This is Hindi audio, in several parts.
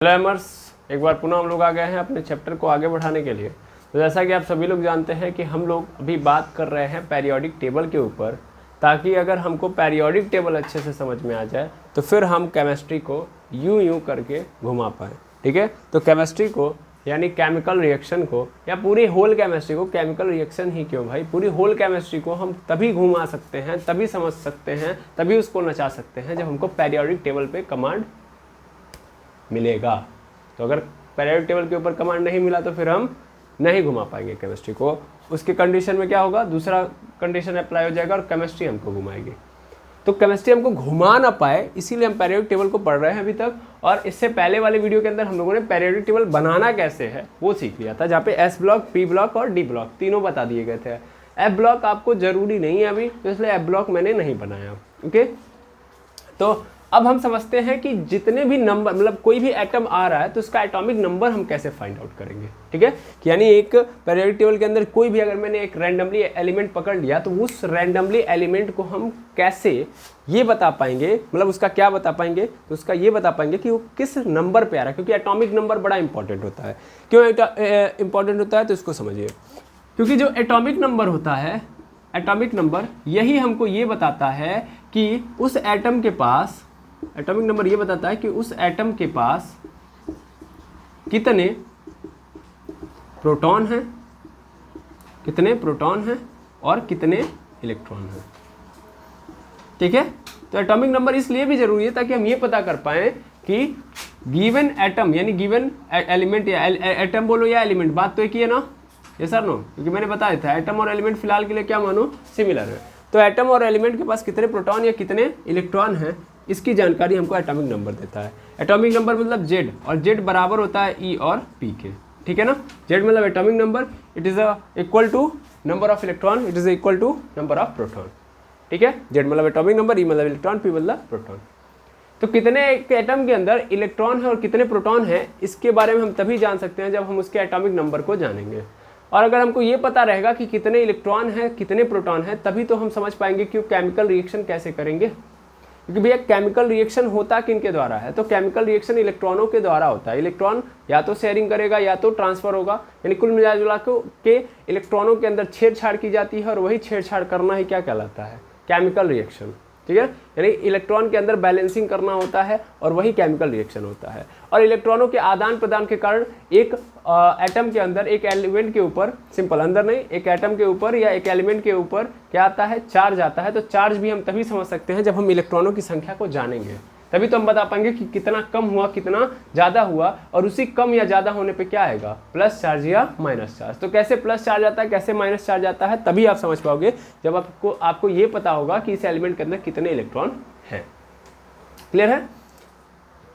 लर्नर्स, एक बार पुनः हम लोग आ गए हैं अपने चैप्टर को आगे बढ़ाने के लिए। तो जैसा कि आप सभी लोग जानते हैं कि हम लोग अभी बात कर रहे हैं पेरियोडिक टेबल के ऊपर, ताकि अगर हमको पेरियोडिक टेबल अच्छे से समझ में आ जाए तो फिर हम केमिस्ट्री को यूं करके घुमा पाएँ। ठीक है, तो केमिस्ट्री को यानी केमिकल रिएक्शन को या पूरी होल केमिस्ट्री को, केमिकल रिएक्शन ही क्यों भाई, पूरी होल केमिस्ट्री को हम तभी घुमा सकते हैं, तभी समझ सकते हैं, तभी उसको नचा सकते हैं जब हमको पेरियोडिक टेबल पे कमांड मिलेगा। तो अगर पेरियोडिक टेबल के ऊपर कमांड नहीं मिला तो फिर हम नहीं घुमा पाएंगे केमिस्ट्री को। उसके कंडीशन में क्या होगा, दूसरा कंडीशन अप्लाई हो जाएगा और केमिस्ट्री हमको घुमाएगी। तो केमिस्ट्री हमको घुमा ना पाए इसीलिए हम पेरियोडिक टेबल को पढ़ रहे हैं अभी तक। और इससे पहले वाले वीडियो के अंदर हम लोगों ने पेरियोडिक टेबल बनाना कैसे है वो सीख लिया था, जहाँ पे एस ब्लॉक, पी ब्लॉक और डी ब्लॉक तीनों बता दिए गए थे। एफ ब्लॉक आपको जरूरी नहीं है अभी, तो इसलिए एफ ब्लॉक मैंने नहीं बनाया। ओके, तो अब हम समझते हैं कि जितने भी नंबर, मतलब कोई भी एटम आ रहा है तो उसका एटॉमिक नंबर हम कैसे फाइंड आउट करेंगे। ठीक है, कि यानी एक पेरियोडिक टेबल के अंदर कोई भी अगर मैंने एक रैंडमली एलिमेंट पकड़ लिया तो उस रैंडमली एलिमेंट को हम कैसे ये बता पाएंगे, मतलब उसका क्या बता पाएंगे, तो उसका ये बता पाएंगे कि वो किस नंबर पे आ रहा है। क्योंकि एटॉमिक नंबर बड़ा इंपॉर्टेंट होता है। क्यों इंपॉर्टेंट होता है तो इसको समझिए। क्योंकि जो एटॉमिक नंबर होता है, एटॉमिक नंबर यही हमको ये बताता है कि उस एटम के पास, एटॉमिक नंबर ये बताता है कि उस एटम के पास कितने प्रोटॉन हैं, कितने प्रोटॉन हैं और कितने इलेक्ट्रॉन हैं। ठीक है, तो एटॉमिक नंबर इसलिए भी जरूरी है ताकि हम ये पता कर पाएं कि गिवन एटम यानी गिवन एलिमेंट, या एटम बोलो या एलिमेंट, बात तो एक ही है ना, ये सर नो, क्योंकि मैंने बताया था एटम और एलिमेंट फिलहाल के लिए क्या मानो, सिमिलर है। तो एटम और एलिमेंट के पास कितने प्रोटॉन या कितने इलेक्ट्रॉन हैं, इसकी जानकारी हमको एटॉमिक नंबर देता है। एटॉमिक नंबर मतलब जेड, और जेड बराबर होता है ई और पी के। ठीक है ना, जेड मतलब atomic number, it is equal to number of electron, it is equal to number of proton. ठीक है, जेड मतलब एटॉमिक नंबर, ई मतलब इलेक्ट्रॉन, पी मतलब प्रोटॉन। तो कितने एटम के अंदर इलेक्ट्रॉन है और कितने प्रोटॉन है, इसके बारे में हम तभी जान सकते हैं जब हम उसके एटॉमिक नंबर को जानेंगे। और अगर हमको ये पता रहेगा कि कितने इलेक्ट्रॉन है कितने प्रोटॉन है, तभी तो हम समझ पाएंगे कि केमिकल रिएक्शन कैसे करेंगे। क्योंकि भैया केमिकल रिएक्शन होता किनके द्वारा है, तो केमिकल रिएक्शन इलेक्ट्रॉनों के द्वारा होता है। इलेक्ट्रॉन या तो शेयरिंग करेगा या तो ट्रांसफर होगा, यानी कुल मिला के इलेक्ट्रॉनों के अंदर छेड़छाड़ की जाती है और वही छेड़छाड़ करना ही क्या कहलाता है, केमिकल रिएक्शन। ठीक है, यानी इलेक्ट्रॉन के अंदर बैलेंसिंग करना होता है और वही केमिकल रिएक्शन होता है। और इलेक्ट्रॉनों के आदान प्रदान के कारण एक एटम के अंदर, एक एलिमेंट के ऊपर, सिंपल अंदर नहीं, एक एटम के ऊपर या एक एलिमेंट के ऊपर क्या आता है, चार्ज आता है। तो चार्ज भी हम तभी समझ सकते हैं जब हम इलेक्ट्रॉनों की संख्या को जानेंगे, तभी तो हम बता पाएंगे कि कितना कम हुआ कितना ज़्यादा हुआ, और उसी कम या ज़्यादा होने पे क्या आएगा, प्लस चार्ज या माइनस चार्ज। तो कैसे प्लस चार्ज आता है, कैसे माइनस चार्ज आता है, तभी आप समझ पाओगे जब आपको ये पता होगा कि इस एलिमेंट के अंदर कितने इलेक्ट्रॉन हैं। क्लियर है?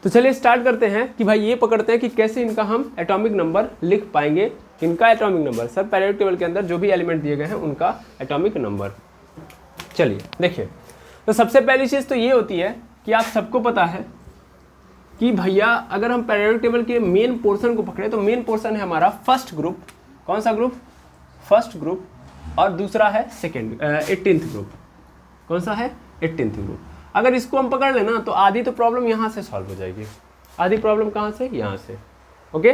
तो चलिए स्टार्ट करते हैं कि भाई ये पकड़ते हैं कि कैसे इनका हम एटॉमिक नंबर लिख पाएंगे। इनका atomic number sir, periodic table के अंदर जो भी एलिमेंट दिए गए हैं उनका एटॉमिक नंबर। चलिए देखिए, तो सबसे पहली चीज़ तो ये होती है कि आप सबको पता है कि भैया अगर हम पेरियोडिक टेबल के मेन पोर्शन को पकड़े तो मेन पोर्शन है हमारा फर्स्ट ग्रुप। कौन सा ग्रुप? First group. और दूसरा है सेकेंड 18th ग्रुप। कौन सा है? 18th group. अगर इसको हम पकड़ लेना तो आधी तो प्रॉब्लम यहाँ से सॉल्व हो जाएगी। आधी प्रॉब्लम कहाँ से? यहाँ से। ओके,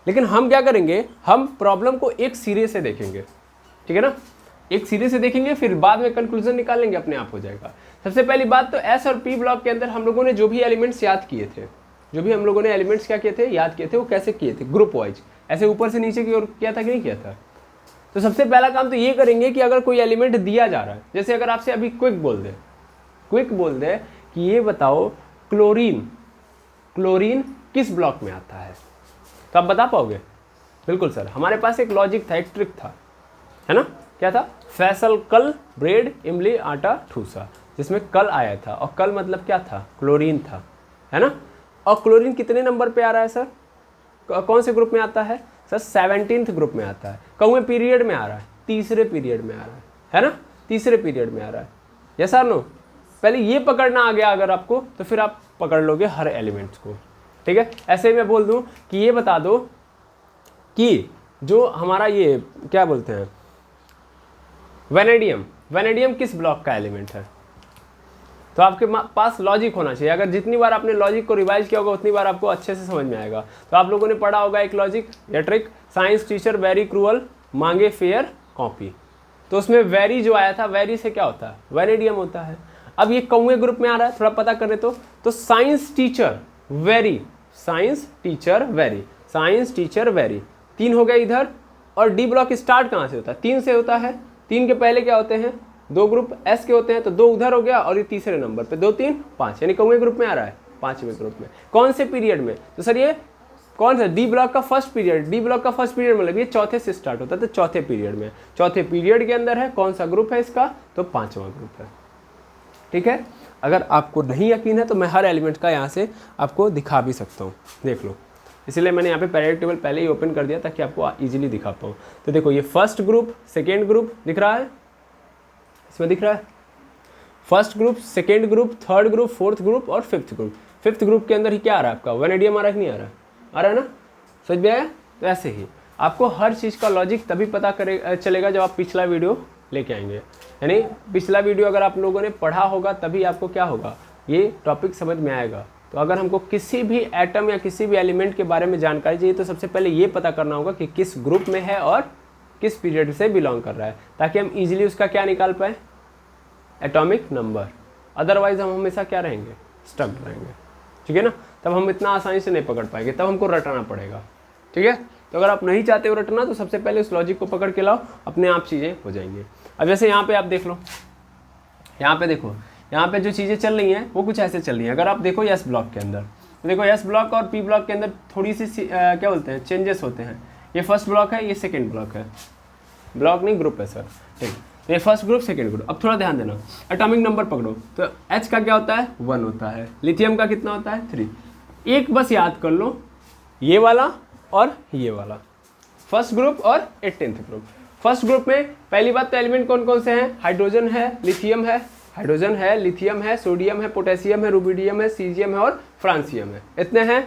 लेकिन हम क्या करेंगे, हम प्रॉब्लम को एक सिरे से देखेंगे। ठीक है ना, एक सिरे से देखेंगे, फिर बाद में कंक्लूजन निकालेंगे, अपने आप हो जाएगा। सबसे पहली बात तो एस और पी ब्लॉक के अंदर हम लोगों ने जो भी एलिमेंट्स याद किए थे, जो भी हम लोगों ने एलिमेंट्स क्या किए थे, याद किए थे, वो कैसे किए थे, ग्रुप वाइज, ऐसे ऊपर से नीचे की ओर किया था कि नहीं किया था। तो सबसे पहला काम तो ये करेंगे कि अगर कोई एलिमेंट दिया जा रहा है, जैसे अगर आपसे अभी क्विक बोल दे कि ये बताओ क्लोरीन किस ब्लॉक में आता है, तो आप बता पाओगे? बिल्कुल सर, हमारे पास एक लॉजिक था, एक ट्रिक था, है ना। क्या था? फैसल कल ब्रेड इमली आटा ठूसा, जिसमें कल आया था, और कल मतलब क्या था, क्लोरीन था, है ना। और क्लोरीन कितने नंबर पे आ रहा है सर, कौन से ग्रुप में आता है सर? 17th ग्रुप में आता है। कौन पीरियड में आ रहा है? तीसरे पीरियड में आ रहा है ना, तीसरे पीरियड में आ रहा है। Yes sir no? पहले ये पकड़ना आ गया अगर आपको, तो फिर आप पकड़ लोगे हर एलिमेंट्स को। ठीक है, ऐसे मैं बोल दूं कि ये बता दो कि जो हमारा ये क्या बोलते हैं, वेनेडियम किस ब्लॉक का एलिमेंट है, तो आपके पास लॉजिक होना चाहिए। अगर जितनी बार आपने लॉजिक को रिवाइज किया होगा उतनी बार आपको अच्छे से समझ में आएगा। तो आप लोगों ने पढ़ा होगा एक लॉजिक या trick, science teacher very cruel मांगे फेयर कॉपी। तो उसमें वेरी जो आया था, वेरी से क्या होता है, वेनेडियम होता है। अब ये कौए ग्रुप में आ रहा है, थोड़ा पता करें तो science teacher very, science teacher very, science teacher very, 3 हो गए इधर। और डी ब्लॉक स्टार्ट कहाँ से होता है, 3 से होता है। 3 के पहले क्या होते हैं, 2 ग्रुप एस के होते हैं, तो 2 उधर हो गया और ये तीसरे नंबर पे 2 3 5, यानी कौए ग्रुप में आ रहा है, 5वें ग्रुप में। कौन से पीरियड में, तो सर ये कौन सा, डी ब्लॉक का फर्स्ट पीरियड। डी ब्लॉक का फर्स्ट पीरियड मतलब ये चौथे से स्टार्ट होता है, तो चौथे पीरियड में, चौथे पीरियड के अंदर है। कौन सा ग्रुप है इसका, तो 5वां ग्रुप है। ठीक है, अगर आपको नहीं यकीन है तो मैं हर एलिमेंट का यहाँ से आपको दिखा भी सकता हूँ, देख लो। इसलिए मैंने यहाँ पे पीरियड टेबल पहले ही ओपन कर दिया ताकि आपको इजीली दिखा पाऊँ। तो देखो ये फर्स्ट ग्रुप, सेकेंड ग्रुप दिख रहा है, इसमें दिख रहा है first group, second group, third group, fourth group और फिफ्थ ग्रुप। फिफ्थ ग्रुप के अंदर ही क्या आ रहा है आपका, वेनेडियम आ रहा है कि नहीं आ रहा है, आ रहा है ना, समझ में आया। तो ऐसे ही आपको हर चीज़ का लॉजिक तभी पता चलेगा जब आप पिछला वीडियो लेके आएंगे। यानी पिछला वीडियो अगर आप लोगों ने पढ़ा होगा तभी आपको क्या होगा, ये टॉपिक समझ में आएगा। तो अगर हमको किसी भी एटम या किसी भी एलिमेंट के बारे में जानकारी चाहिए तो सबसे पहले ये पता करना होगा कि किस ग्रुप में है और किस पीरियड से बिलोंग कर रहा है, ताकि हम इजीली उसका क्या निकाल पाए, एटॉमिक नंबर। अदरवाइज हम हमेशा क्या रहेंगे, स्टक रहेंगे। ठीक है ना, तब हम इतना आसानी से नहीं पकड़ पाएंगे, तब हमको रटना पड़ेगा। ठीक है, तो अगर आप नहीं चाहते हो रटना तो सबसे पहले उस लॉजिक को पकड़ के लाओ, अपने आप चीज़ें हो जाएंगी। अब जैसे यहाँ पे आप देख लो, यहाँ पे देखो, यहाँ पे जो चीज़ें चल रही हैं वो कुछ ऐसे चल रही हैं। अगर आप देखो एस ब्लॉक के अंदर, तो देखो एस ब्लॉक और पी ब्लॉक के अंदर थोड़ी सी क्या बोलते हैं, चेंजेस होते हैं। ये फर्स्ट ब्लॉक है, ये सेकेंड ब्लॉक है, ब्लॉक नहीं ग्रुप है सर। ठीक, तो ये फर्स्ट ग्रुप सेकेंड ग्रुप। अब थोड़ा ध्यान देना, एटॉमिक नंबर पकड़ो तो एच का क्या होता है, 1 होता है। लिथियम का कितना होता है, 3। एक बस याद कर लो, ये वाला और ये वाला, फर्स्ट ग्रुप और 18th ग्रुप। फर्स्ट ग्रुप में पहली बात तो एलिमेंट कौन कौन से हैं, हाइड्रोजन है, लिथियम है, हाइड्रोजन है, लिथियम है, सोडियम है, पोटेशियम है, रुबिडियम है, सीजियम है और फ्रांसियम है, इतने हैं।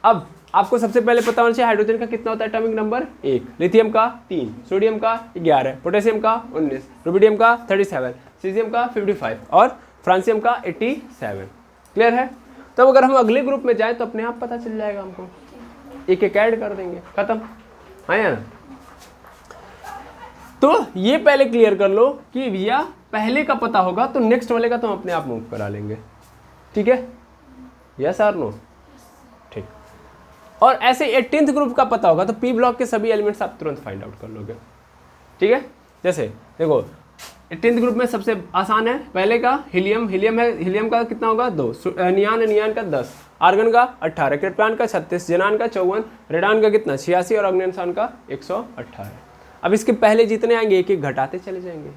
अब आपको सबसे पहले पता होना चाहिए हाइड्रोजन का कितना होता है एटॉमिक नंबर, 1, लिथियम का 3, सोडियम का 11, पोटेशियम का 19, रुबिडियम का 37, सीजियम का 55 और फ्रांसियम का 87। क्लियर है। तब अगर हम अगले ग्रुप में जाएं तो अपने आप पता चल जाएगा हमको, एक एक ऐड कर देंगे, खत्म। हाँ या ना। तो ये पहले क्लियर कर लो कि भैया पहले का पता होगा तो नेक्स्ट वाले का तो हम अपने आप मूव करा लेंगे। ठीक है, यस और नो, ठीक। और ऐसे 18th ग्रुप का पता होगा तो पी ब्लॉक के सभी एलिमेंट्स आप तुरंत फाइंड आउट कर लोगे। ठीक है, जैसे देखो 18th ग्रुप में सबसे आसान है, पहले का हीलियम, हीलियम है, हीलियम का कितना होगा 2, नियान है, नियान का 10, आर्गन का 18, क्रिप्टॉन का 36, जेनान का 54, रेडान का कितना 86 और अग्नियनसान का 118। अब इसके पहले जितने आएंगे एक एक घटाते चले जाएंगे।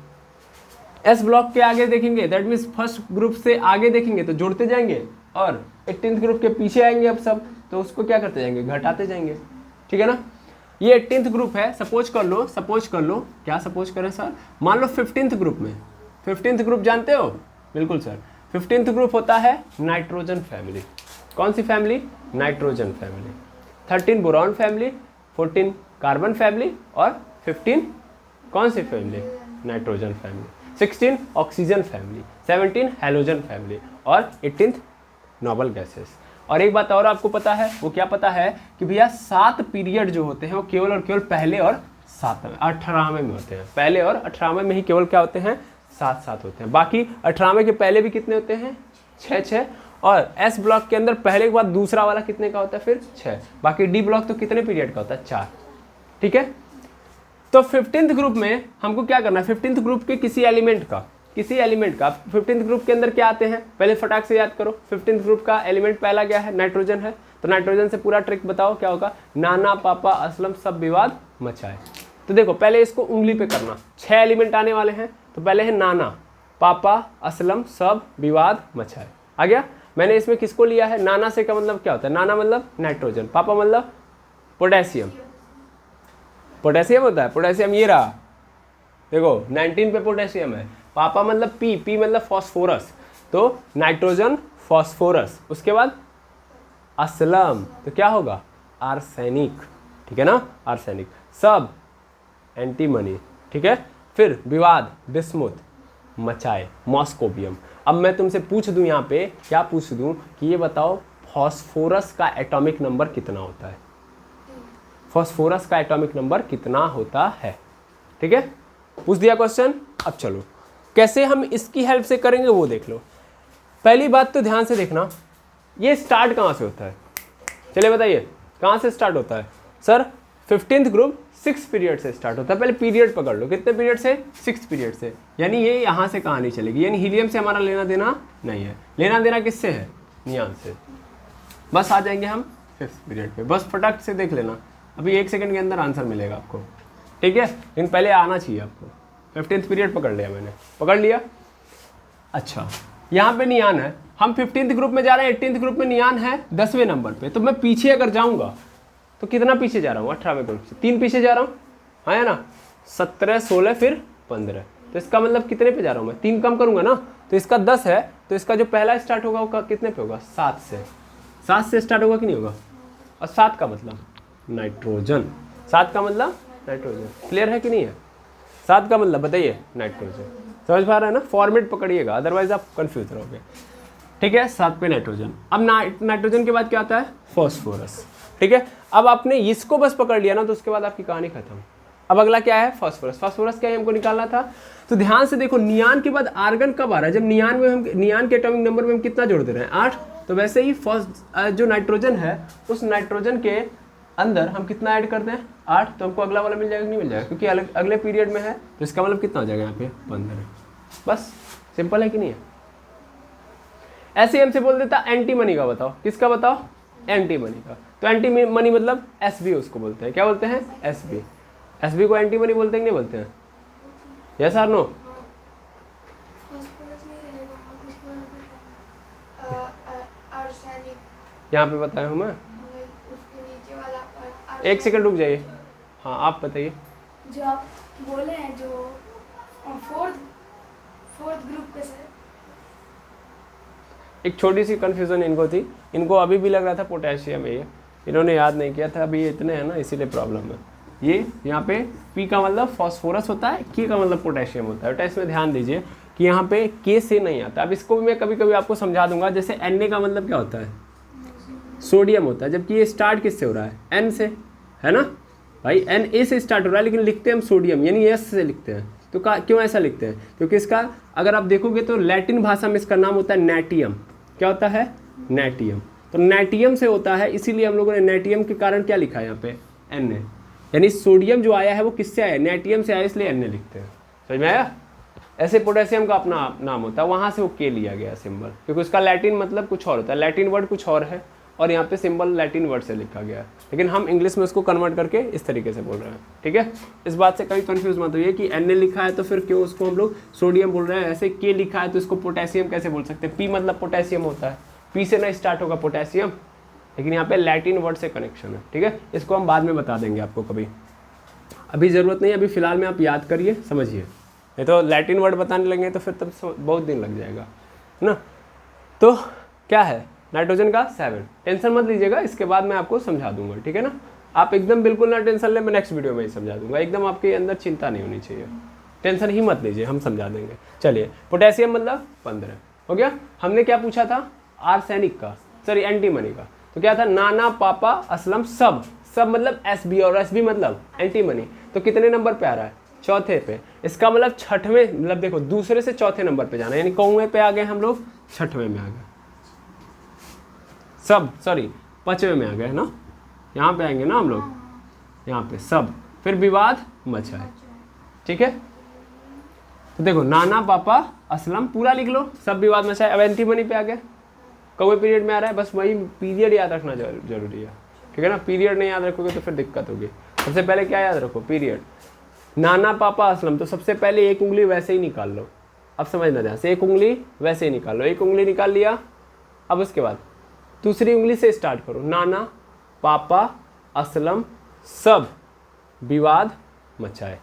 एस ब्लॉक के आगे देखेंगे, दैट मीन्स फर्स्ट ग्रुप से आगे देखेंगे तो जोड़ते जाएंगे, और 18th ग्रुप के पीछे आएंगे अब सब तो उसको क्या करते जाएंगे, घटाते जाएंगे। ठीक है ना। ये 18th ग्रुप है, सपोज कर लो क्या सपोज करें सर, मान लो 15th ग्रुप में, 15th ग्रुप जानते हो, बिल्कुल सर, 15th ग्रुप होता है नाइट्रोजन फैमिली। कौन सी family, nitrogen family. 13 boron family, 14 carbon family और 15 कौन सी family, nitrogen family, 16 oxygen family, 17 halogen family और 18 नोबल गैसेस। और एक बात और आपको पता है, वो क्या पता है कि भैया 7 पीरियड जो होते हैं वो केवल और केवल पहले और 18वें में होते हैं। पहले और 18वें में ही केवल क्या होते हैं, 7 होते हैं। बाकी 18वें के पहले भी कितने होते हैं, 6। और एस ब्लॉक के अंदर पहले के बाद दूसरा वाला कितने का होता है, फिर 6। बाकी डी ब्लॉक तो कितने पीरियड का होता है, 4। ठीक है, तो 15th ग्रुप में हमको क्या करना है, 15th ग्रुप के किसी एलिमेंट का 15th ग्रुप के अंदर क्या आते हैं, पहले फटाक से याद करो। 15th ग्रुप का एलिमेंट पहला क्या है, नाइट्रोजन है। तो नाइट्रोजन से पूरा ट्रिक बताओ क्या होगा, नाना पापा असलम सब विवाद मचाए। तो देखो पहले इसको उंगली पे करना, 6 एलिमेंट आने वाले हैं, तो पहले है नाना पापा असलम सब विवाद मचाए, आ गया। मैंने इसमें किसको लिया है, नाना से का मतलब क्या होता है, नाना मतलब नाइट्रोजन, पापा मतलब पोटेशियम, पोटेशियम होता है, पोटेशियम ये रहा देखो 19 पे पोटेशियम है। पापा मतलब पी मतलब फॉस्फोरस, तो नाइट्रोजन फॉस्फोरस। उसके बाद असलम तो क्या होगा, आर्सेनिक। ठीक है ना, आर्सेनिक। सब एंटीमनी। ठीक है, फिर विवाद बिस्मुथ, मचाए मॉस्कोबियम। अब मैं तुमसे पूछ दूं यहाँ पे, क्या पूछ दूं कि ये बताओ फॉस्फोरस का एटॉमिक नंबर कितना होता है। फॉस्फोरस का एटॉमिक नंबर कितना होता है, ठीक है, पूछ दिया क्वेश्चन। अब चलो कैसे हम इसकी हेल्प से करेंगे वो देख लो। पहली बात तो ध्यान से देखना, ये स्टार्ट कहाँ से होता है, चलिए बताइए कहाँ से स्टार्ट होता है। सर 15th ग्रुप 6 पीरियड से स्टार्ट होता है। पहले पीरियड पकड़ लो, कितने पीरियड से, 6 पीरियड से। यानी ये यहाँ से कहाँ नहीं चलेगी, यानी हीलियम से हमारा लेना देना नहीं है। लेना देना किससे है, नियान से। बस आ जाएंगे हम 5th पीरियड पे, बस फटाक से देख लेना, अभी 1 सेकंड के अंदर आंसर मिलेगा आपको, ठीक है, लेकिन पहले आना चाहिए आपको। 15th पीरियड पकड़ लिया मैंने, पकड़ लिया। अच्छा यहाँ पे नियान है, हम 15th ग्रुप में जा रहे हैं, 18th ग्रुप में नियान है 10वें नंबर पे। तो मैं पीछे अगर जाऊँगा तो कितना पीछे जा रहा हूँ, 18वें ग्रुप से 3 पीछे जा रहा हूँ, है ना, 17, 16 फिर 15। तो इसका मतलब कितने पे जा रहा हूँ मैं, 3 कम करूँगा ना, तो इसका 10 है, तो इसका जो पहला स्टार्ट होगा वो कितने पे होगा, 7 से। 7 से स्टार्ट होगा कि नहीं होगा, और 7 का मतलब नाइट्रोजन, 7 का मतलब नाइट्रोजन। क्लियर है कि नहीं है, 7 का मतलब बताइए नाइट्रोजन। समझ पा रहे हैं ना, फॉर्मेट पकड़िएगा अदरवाइज आप कंफ्यूज रहोगे, ठीक है। 7 पे नाइट्रोजन। अब नाइट्रोजन के बाद क्या आता है, फॉस्फोरस, ठीक है। अब आपने इसको बस पकड़ लिया ना तो उसके बाद आपकी कहानी खत्म। अब अगला क्या है, फास्फोरस। फास्फोरस क्या है, हमको निकालना था। तो ध्यान से देखो, नियान के बाद आर्गन कब आ रहा है, जब नियान में हम नियान के एटॉमिक नंबर में हम कितना जोड़ दे रहे हैं, 8। तो वैसे ही जो नाइट्रोजन है उस नाइट्रोजन के अंदर हम कितना ऐड कर दें, 8। तो हमको अगला वाला मिल जाएगा कि नहीं मिल जाएगा, क्योंकि अगले पीरियड में है, तो इसका मतलब कितना हो जाएगा यहाँ पे, 15। बस सिंपल है कि नहीं है। ऐसे ही हमसे बोल देता एंटी मनी का बताओ, किसका बताओ, एंटी मनी का। तो एंटी मनी मतलब एसबी उसको बोलते हैं, क्या बोलते हैं, एसबी। एसबी को एंटी मनी बोलते हैं कि नहीं बोलते हैं, यस और नो। यहाँ पे बताया हूँ मैं, 1 सेकंड रुक जाइए। हाँ आप बताइए, जो आप बोले हैं जो फोर्थ ग्रुप पे सर, एक छोटी सी कंफ्यूजन इनको थी, इनको अभी भी लग रहा था पोटेशियम है, ये इन्होंने याद नहीं किया था, अभी ये इतने हैं ना इसीलिए प्रॉब्लम है। ये यहाँ पे P का मतलब फॉस्फोरस होता है, K का मतलब पोटेशियम होता है। तो इसमें ध्यान दीजिए कि यहाँ पे K से नहीं आता। अब इसको भी मैं कभी कभी आपको समझा दूंगा। जैसे Na का मतलब क्या होता है, सोडियम होता है, जबकि ये स्टार्ट किससे हो रहा है, N से, है ना भाई, Na से स्टार्ट हो रहा है, लेकिन लिखते हैं हम सोडियम, यानी S से लिखते हैं। तो क्यों ऐसा लिखते हैं, क्योंकि इसका अगर आप देखोगे तो लैटिन भाषा में इसका नाम होता है नेटियम। क्या होता है, नेटियम। तो नेटियम से होता है, इसीलिए हम लोगों ने नेटियम के कारण क्या लिखा है यहाँ पे, Na। यानी सोडियम जो आया है वो किससे आया, नेटियम से आया, इसलिए Na लिखते हैं। समझ में आया। ऐसे पोटेशियम का अपना नाम होता है, वहाँ से वो K लिया गया सिंबल, क्योंकि उसका लैटिन मतलब कुछ और होता है, लैटिन वर्ड कुछ और है, और यहाँ पे सिंबल लैटिन वर्ड से लिखा गया है, लेकिन हम इंग्लिश में उसको कन्वर्ट करके इस तरीके से बोल रहे हैं, ठीक है। इस बात से कभी कंफ्यूज मत होइए कि Na लिखा है तो फिर क्यों उसको हम लोग सोडियम बोल रहे हैं, ऐसे K लिखा है तो इसको पोटेशियम कैसे बोल सकते हैं। P मतलब पोटेशियम होता है, P से ना स्टार्ट होगा पोटेशियम, लेकिन यहाँ पे लैटिन वर्ड से कनेक्शन है, ठीक है। इसको हम बाद में बता देंगे आपको, कभी अभी ज़रूरत नहीं है, अभी फिलहाल में आप याद करिए, समझिए, नहीं तो लैटिन वर्ड बताने लगेंगे तो फिर तब बहुत दिन लग जाएगा, है ना। तो क्या है नाइट्रोजन का 7, टेंशन मत लीजिएगा, इसके बाद मैं आपको समझा दूंगा, ठीक है ना। आप एकदम बिल्कुल ना टेंशन लें, मैं नेक्स्ट वीडियो में ही समझा दूंगा, एकदम आपके अंदर चिंता नहीं होनी चाहिए, टेंशन ही मत लीजिए, हम समझा देंगे। चलिए, पोटेशियम मतलब 15 हो गया। हमने क्या पूछा था, आर्सेनिक का, सॉरी एंटीमनी का। तो क्या था, नाना पापा असलम सब, सब मतलब एसबी, और एसबी मतलब एंटीमनी। तो कितने नंबर पे आ रहा है, चौथे पे। इसका मतलब छठवें, मतलब देखो दूसरे से चौथे नंबर पे जाना, यानी कौवें पे आ गए हम लोग, छठवें में आ गए, सब सॉरी 5वें में आ गए ना, यहाँ पे आएंगे ना हम लोग, यहाँ पे सब, फिर विवाद मचा है, ठीक है। तो देखो नाना पापा असलम पूरा लिख लो, सब विवाद मचा है। अब एंटीमनी पे आ गए, कौवे पीरियड में आ रहा है, बस वही पीरियड याद रखना जरूरी है, ठीक है ना। पीरियड नहीं याद रखोगे तो फिर दिक्कत होगी। सबसे पहले क्या याद रखो, पीरियड। नाना पापा असलम, तो सबसे पहले एक उंगली वैसे ही निकाल लो, अब समझना ध्यान से, एक उंगली वैसे ही निकाल लो, एक उंगली निकाल लिया। अब उसके बाद दूसरी उंगली से स्टार्ट करो, नाना पापा असलम सब विवाद मचाए,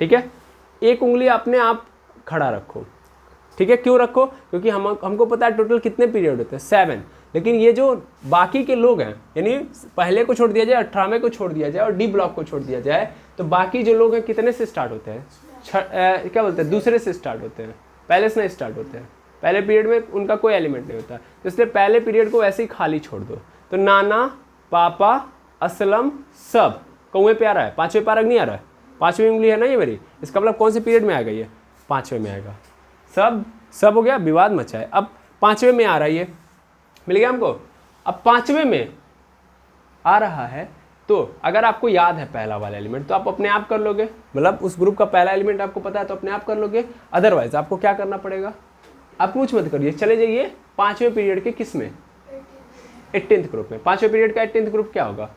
ठीक है। एक उंगली अपने आप खड़ा रखो, ठीक है। क्यों रखो, क्योंकि हमको पता है टोटल कितने पीरियड होते हैं, 7, लेकिन ये जो बाकी के लोग हैं, यानी पहले को छोड़ दिया जाए, 18वें को छोड़ दिया जाए और डी ब्लॉक को छोड़ दिया जाए, तो बाकी जो लोग हैं कितने से स्टार्ट होते हैं, क्या बोलते हैं, दूसरे से स्टार्ट होते हैं, पहले से नहीं स्टार्ट होते हैं, पहले पीरियड में उनका कोई एलिमेंट नहीं होता, तो इसलिए पहले पीरियड को वैसे ही खाली छोड़ दो। तो नाना, पापा, असलम, सब कौवे पे आ रहा है, 5वें पारक नहीं आ रहा है, 5वीं उंगली है ना ये मेरी, इसका मतलब कौन से पीरियड में आएगा ये, 5वें में आएगा। सब हो गया, विवाद मचा है। अब 5वें में आ रहा है, ये मिल गया हमको। अब 5वें में आ रहा है, तो अगर आपको याद है पहला वाला एलिमेंट तो आप अपने आप कर लोगे, मतलब उस ग्रुप का पहला एलिमेंट आपको पता है तो अपने आप कर लोगे। अदरवाइज आपको क्या करना पड़ेगा, आप कुछ मत करिए, चले जाइए 5वें पीरियड के किस में, 18th ग्रुप में। 5वें पीरियड का 18th ग्रुप क्या होगा,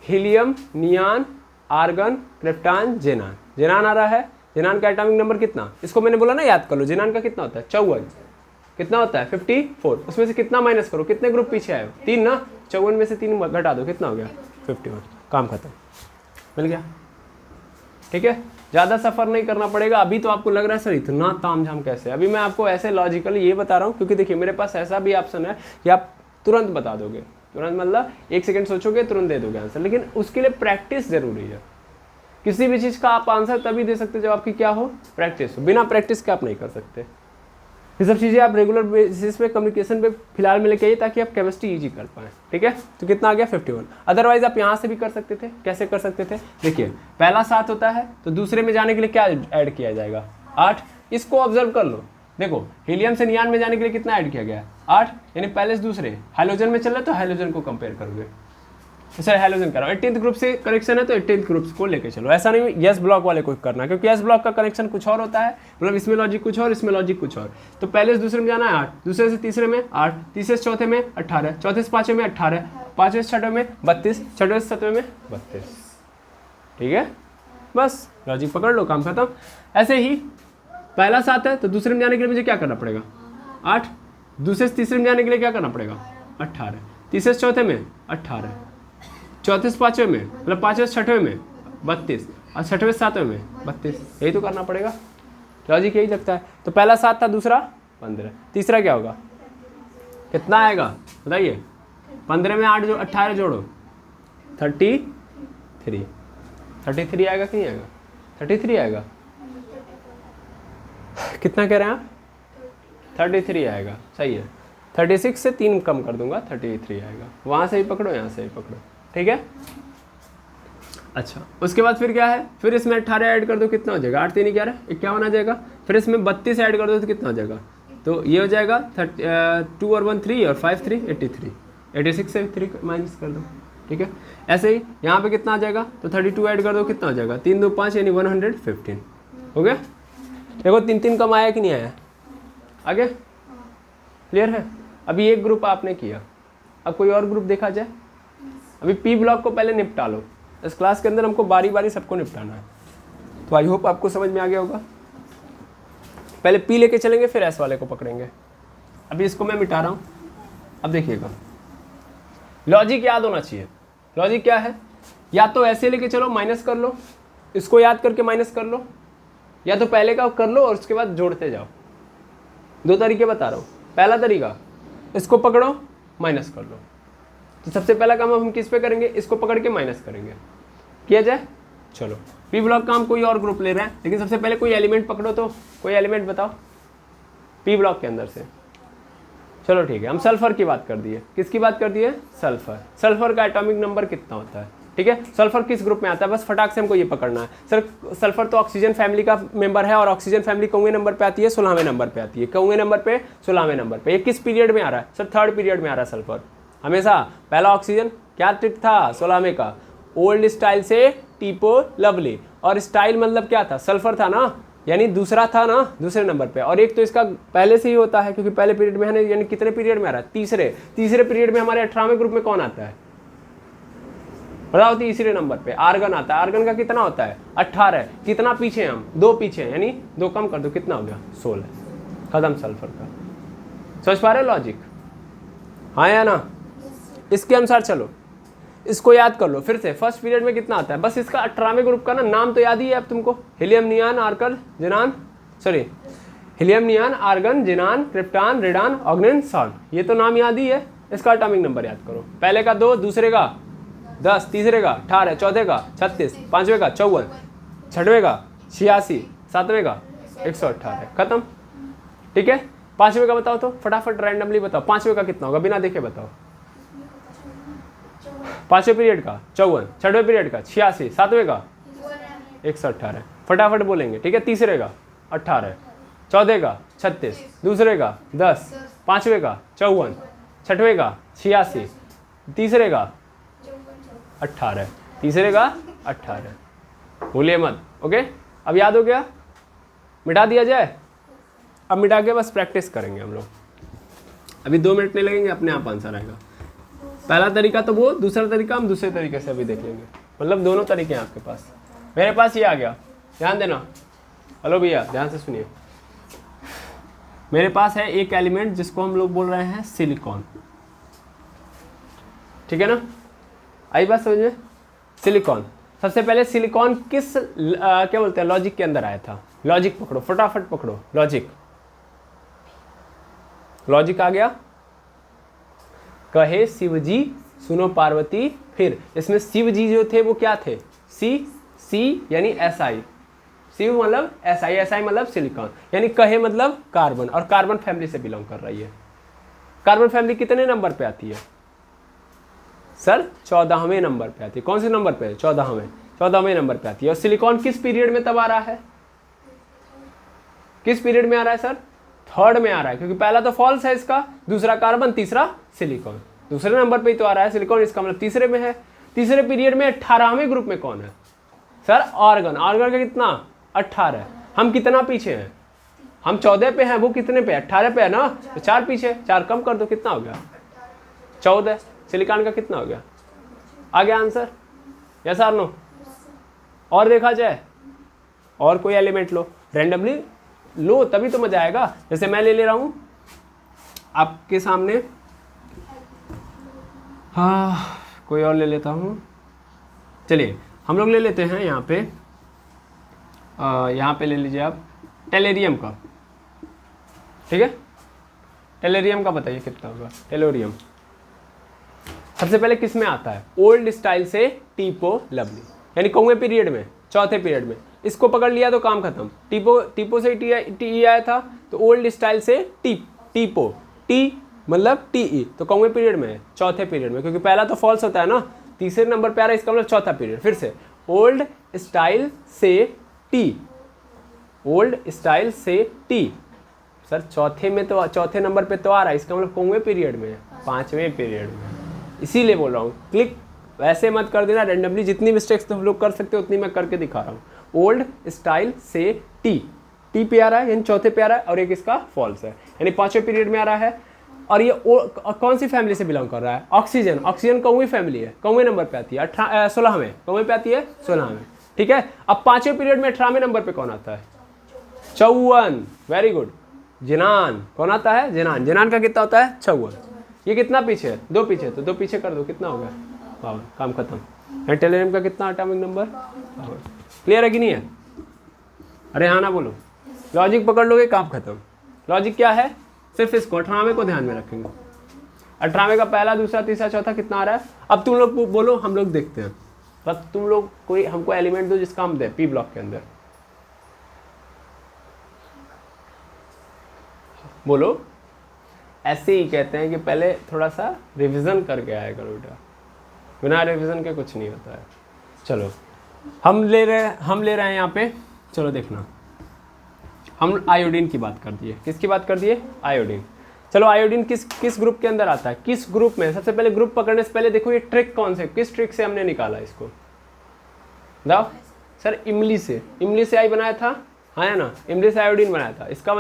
हीलियम, नियान, आर्गन, क्रिप्टॉन, जेनान। जेनान आ रहा है, जेनान का एटॉमिक नंबर कितना, इसको मैंने बोला ना याद कर लो, जेनान का कितना होता है 54, कितना होता है 54, उसमें से कितना माइनस करो, कितने ग्रुप पीछे आए, 3 ना, 54 में से 3 घटा दो, कितना हो गया 51, काम खत्म, मिल गया। ठीक है, ज़्यादा सफ़र नहीं करना पड़ेगा। अभी तो आपको लग रहा है सर इतना तामझाम कैसे, अभी मैं आपको ऐसे लॉजिकली ये बता रहा हूँ क्योंकि देखिए मेरे पास ऐसा भी ऑप्शन है कि आप तुरंत बता दोगे, तुरंत मतलब 1 सेकंड सोचोगे तुरंत दे दोगे आंसर, लेकिन उसके लिए प्रैक्टिस जरूरी है। किसी भी चीज़ का आप आंसर तभी दे सकते जब आपकी क्या हो, प्रैक्टिस हो। बिना प्रैक्टिस के आप नहीं कर सकते। ये सब चीज़ें आप रेगुलर बेसिस पे कम्युनिकेशन पे फिलहाल में लेके आइए ताकि आप केमिस्ट्री ईजी कर पाएँ। ठीक है, तो कितना आ गया 51। अदरवाइज आप यहाँ से भी कर सकते थे, कैसे कर सकते थे, देखिए पहला 7 होता है तो दूसरे में जाने के लिए क्या ऐड किया जाएगा, 8। इसको ऑब्जर्व कर लो, देखो हीलियम से नियान में जाने के लिए कितना ऐड किया गया, 8, यानी पहले से दूसरे। हाइड्रोजन में चल रहा है तो हाइड्रोजन को कंपेयर करोगे, सर हाइड्रोजन करो। 18th ग्रुप से कनेक्शन है तो 18th ग्रुप को लेके चलो, ऐसा नहीं यस ब्लॉक वाले को करना, क्योंकि यस ब्लॉक का कनेक्शन कुछ और होता है, मतलब इसमें लॉजिक कुछ और, इसमें लॉजिक कुछ और। तो पहले से दूसरे में जाना है 8, दूसरे से तीसरे में 8, तीसरे से चौथे में 18, चौथे से 5वें में 18, 5वें से 6वें में 32, 6वें से 7वें में 32। ठीक है, बस लॉजिक पकड़ लो, काम खत्म। ऐसे ही पहला 7 है तो दूसरे में जाने के लिए मुझे क्या करना पड़ेगा, 8, दूसरे से तीसरे में जाने के लिए क्या करना पड़ेगा, 18, तीसरे से चौथे में 18, चौथे से 5वें में, मतलब 5वें से 6वें में 32, और 6वें से 7वें में 32, यही तो करना पड़ेगा, लॉजिक यही लगता है। तो पहला 7 था, दूसरा 15, तीसरा क्या होगा, कितना आएगा बताइए, 15 में 8 18 जोड़ो 33, 33 आएगा कि नहीं आएगा, 33 आएगा, कितना कह रहे हैं आप, 33 आएगा, सही है। 36 से 3 कम कर दूंगा, 33 आएगा, वहाँ से ही पकड़ो यहाँ से ही पकड़ो, ठीक है। अच्छा, उसके बाद फिर क्या है, फिर इसमें 18 ऐड कर दो, कितना हो जाएगा, 8 3 11 51 आ जाएगा। फिर इसमें 32 ऐड कर दो तो कितना हो जाएगा, तो ये हो जाएगा 2 और 1 3 और 5 3 83, 86 से 3 माइनस कर दो, ठीक है। ऐसे ही यहाँ पे कितना आ जाएगा, तो 32 ऐड कर दो, कितना हो जाएगा, 3 2 5 यानी 115 हो गया। देखो 3 3 कम आया कि नहीं आया, आगे क्लियर है। अभी एक ग्रुप आपने किया, अब कोई और ग्रुप देखा जाए। अभी पी ब्लॉक को पहले निपटा लो, इस क्लास के अंदर हमको बारी बारी सबको निपटाना है, तो आई होप आपको समझ में आ गया होगा। पहले पी लेके चलेंगे फिर एस वाले को पकड़ेंगे। अभी इसको मैं मिटा रहा हूँ, अब देखिएगा लॉजिक याद होना चाहिए। लॉजिक क्या है, या तो ऐसे लेके चलो माइनस कर लो, इसको याद करके माइनस कर लो, या तो पहले का कर लो और उसके बाद जोड़ते जाओ। 2 तरीके बता रहा हूँ। पहला तरीका, इसको पकड़ो माइनस कर लो, तो सबसे पहला काम हम किस पे करेंगे, इसको पकड़ के माइनस करेंगे, किया जाए। चलो पी ब्लॉक का हम कोई और ग्रुप ले रहे हैं, लेकिन सबसे पहले कोई एलिमेंट पकड़ो, तो कोई एलिमेंट बताओ पी ब्लॉक के अंदर से। चलो ठीक है, हम सल्फर की बात कर दिए। किसकी बात कर दिए, सल्फर। सल्फर का एटॉमिक नंबर कितना होता है, ठीक है। सल्फर किस ग्रुप में आता है, बस फटाक से हमको ये पकड़ना है। सर सल्फर तो ऑक्सीजन फैमिली का मेंबर है, और ऑक्सीजन फैमिली कौवे नंबर पे आती है, 16वें नंबर पे आती है। कौवे नंबर पे 16वें नंबर पे। ये किस पीरियड में आ रहा है, सर 3rd पीरियड में आ रहा है सल्फर हमेशा। पहला ऑक्सीजन क्या ट्रिक था 16वें का, ओल्ड स्टाइल से टीपो लवली, और स्टाइल मतलब क्या था, सल्फर था ना, यानी दूसरा था ना, दूसरे नंबर पे। और एक तो इसका पहले से ही होता है, क्योंकि पहले पीरियड में है, यानी कितने पीरियड में आ रहा है, तीसरे पीरियड में हमारे 18वें ग्रुप में कौन आता है बताओ, तीसरे नंबर पे आर्गन आता है। आर्गन का कितना होता है 18, कितना पीछे हम 2 पीछे, यानी 2 कम कर दो, कितना हो गया 16, खत्म सल्फर का। समझ पा रहे लॉजिक, हाँ या ना। इसके अनुसार चलो, इसको याद कर लो फिर से। फर्स्ट पीरियड में कितना आता है, बस इसका 18वें ग्रुप का ना नाम तो याद ही है अब तुमको, helium neon argon xenon, sorry helium neon argon xenon krypton radon oganesson, ये तो नाम याद ही है। इसका एटॉमिक नंबर याद करो, पहले का 2, दूसरे का 10, तीसरे का 18, चौथे का 36, 5वें का 54, 6वें का 86, 7वें का 118, खत्म। ठीक है, 5वें का बताओ तो फटाफट रैंडमली बताओ, 5वें का कितना होगा, बिना देखे बताओ। 5वें पीरियड का 54, 6वें पीरियड का 86, 7वें का 118, फटाफट बोलेंगे, ठीक है। तीसरे का 18, चौथे का 36, दूसरे का 10, 5वें का 54, 6वें का 86, तीसरे का 18, तीसरे का 18, भूलिए मत। ओके, अब याद हो गया, मिटा दिया जाए। अब मिटा के बस प्रैक्टिस करेंगे हम लोग, अभी 2 मिनट नहीं लगेंगे, अपने आप आंसर आएगा। पहला तरीका तो वो, दूसरा तरीका हम दूसरे तरीके से अभी देख लेंगे, मतलब दोनों तरीके हैं आपके पास। मेरे पास ये आ गया, ध्यान देना। हेलो भैया, ध्यान से सुनिए। मेरे पास है एक एलिमेंट जिसको हम लोग बोल रहे हैं सिलिकॉन, ठीक है ना, आई बात समझ में। सिलिकॉन, सबसे पहले सिलिकॉन किस क्या बोलते हैं, लॉजिक के अंदर आया था। लॉजिक पकड़ो, फटाफट पकड़ो, लॉजिक। लॉजिक आ गया, कहे शिवजी सुनो पार्वती फिर। इसमें शिवजी जो थे वो क्या थे, सी यानी SI, शिव मतलब SI मतलब सिलिकॉन, यानी कहे मतलब कार्बन, और कार्बन फैमिली से बिलोंग कर रही है। कार्बन फैमिली कितने नंबर पे आती है सर, 14वें नंबर पे आती है। कौन से नंबर पे, 14वें नंबर पे आती है। और सिलिकॉन किस पीरियड में तब आ रहा है, किस पीरियड में आ रहा है सर, 3rd में आ रहा है, क्योंकि पहला तो फॉल्स है इसका, दूसरा कार्बन, तीसरा सिलिकॉन, दूसरे नंबर पे ही तो आ रहा है सिलिकॉन, इसका मतलब तीसरे में है। तीसरे पीरियड में 18वें ग्रुप में कौन है सर, आर्गन। आर्गन का कितना, 18। हम कितना पीछे हैं, हम 14 पे हैं, वो कितने पे, 18 पे है ना, तो 4 पीछे, 4 कम कर दो, कितना हो गया 14। सिलिकॉन का कितना हो गया, आ गया आंसर, यस और नो। और देखा जाए, और कोई एलिमेंट लो, रैंडमली लो, तभी तो मजा आएगा। जैसे मैं ले रहा हूं आपके सामने, हाँ कोई और ले लेता हूं, चलिए हम लोग ले लेते हैं यहाँ पे ले लीजिए आप टेलेरियम का, ठीक है। टेलेरियम का बताइए कितना होगा, टेलोरियम सबसे पहले किस में आता है, ओल्ड स्टाइल से टीपो लवली, यानी कौवें पीरियड में, चौथे पीरियड में। इसको पकड़ लिया तो काम खत्म। टीपो से टी आया था, तो ओल्ड स्टाइल से टीपो, टी मतलब टीई, तो कौवें पीरियड में है, चौथे पीरियड में, क्योंकि पहला तो फॉल्स होता है ना, तीसरे नंबर पे आ रहा है, इसका मतलब चौथा पीरियड। फिर से ओल्ड स्टाइल से टी, ओल्ड स्टाइल से टी, सर चौथे में तो, चौथे नंबर पे तो आ रहा है, इसका मतलब कौवें पीरियड में है, 5वें पीरियड में, इसीलिए बोल रहा हूँ। क्लिक वैसे मत कर देना रैंडमली, जितनी मिस्टेक्स तुम लोग कर सकते हो उतनी मैं करके दिखा रहा हूँ। ओल्ड स्टाइल से टी पे आ रहा है, यानी चौथे पे आ रहा है, और एक इसका फॉल्स है, यानी 5वें पीरियड में आ रहा है। और ये कौन सी फैमिली से बिलोंग कर रहा है, ऑक्सीजन। ऑक्सीजन कौवीं फैमिली है, कौवें नंबर पे आती है, 16वें, कौवें पे आती है 16वें, ठीक है। अब 5वें पीरियड में 18वें नंबर पे कौन आता है, 54, वेरी गुड। जिनान, कौन आता है, जिनान। जिनान का कितना होता है, 54। ये कितना पीछे है, 2 पीछे, तो 2 पीछे कर दो, कितना हो गया, पावर, काम खत्म। टेलेरियम का कितना एटॉमिक नंबर, क्लियर है कि नहीं है, अरे हाँ ना बोलो। लॉजिक पकड़ लोगे, काम खत्म। लॉजिक क्या है, सिर्फ इसको 18वें को ध्यान में रखेंगे। 18वें का पहला, दूसरा, तीसरा, चौथा कितना आ रहा है। अब तुम लोग बोलो, हम लोग देखते हैं, बस तुम लोग कोई हमको एलिमेंट दो जिसका हम दे, पी ब्लॉक के अंदर बोलो। ऐसे ही कहते हैं कि पहले थोड़ा सा रिवीजन करके आया करो बेटा, बिना रिवीजन के कुछ नहीं होता है। चलो हम ले रहे हैं यहाँ पे, चलो देखना, हम आयोडीन की बात कर दिए। किसकी बात कर दिए, आयोडीन। चलो आयोडीन किस ग्रुप के अंदर आता है, किस ग्रुप में। सबसे पहले ग्रुप पकड़ने से पहले देखो ये ट्रिक कौन से, किस ट्रिक से हमने निकाला इसको, बताओ सर। इमली से आई बनाया था, हाँ या ना, इमली से आयोडीन बनाया था। इसका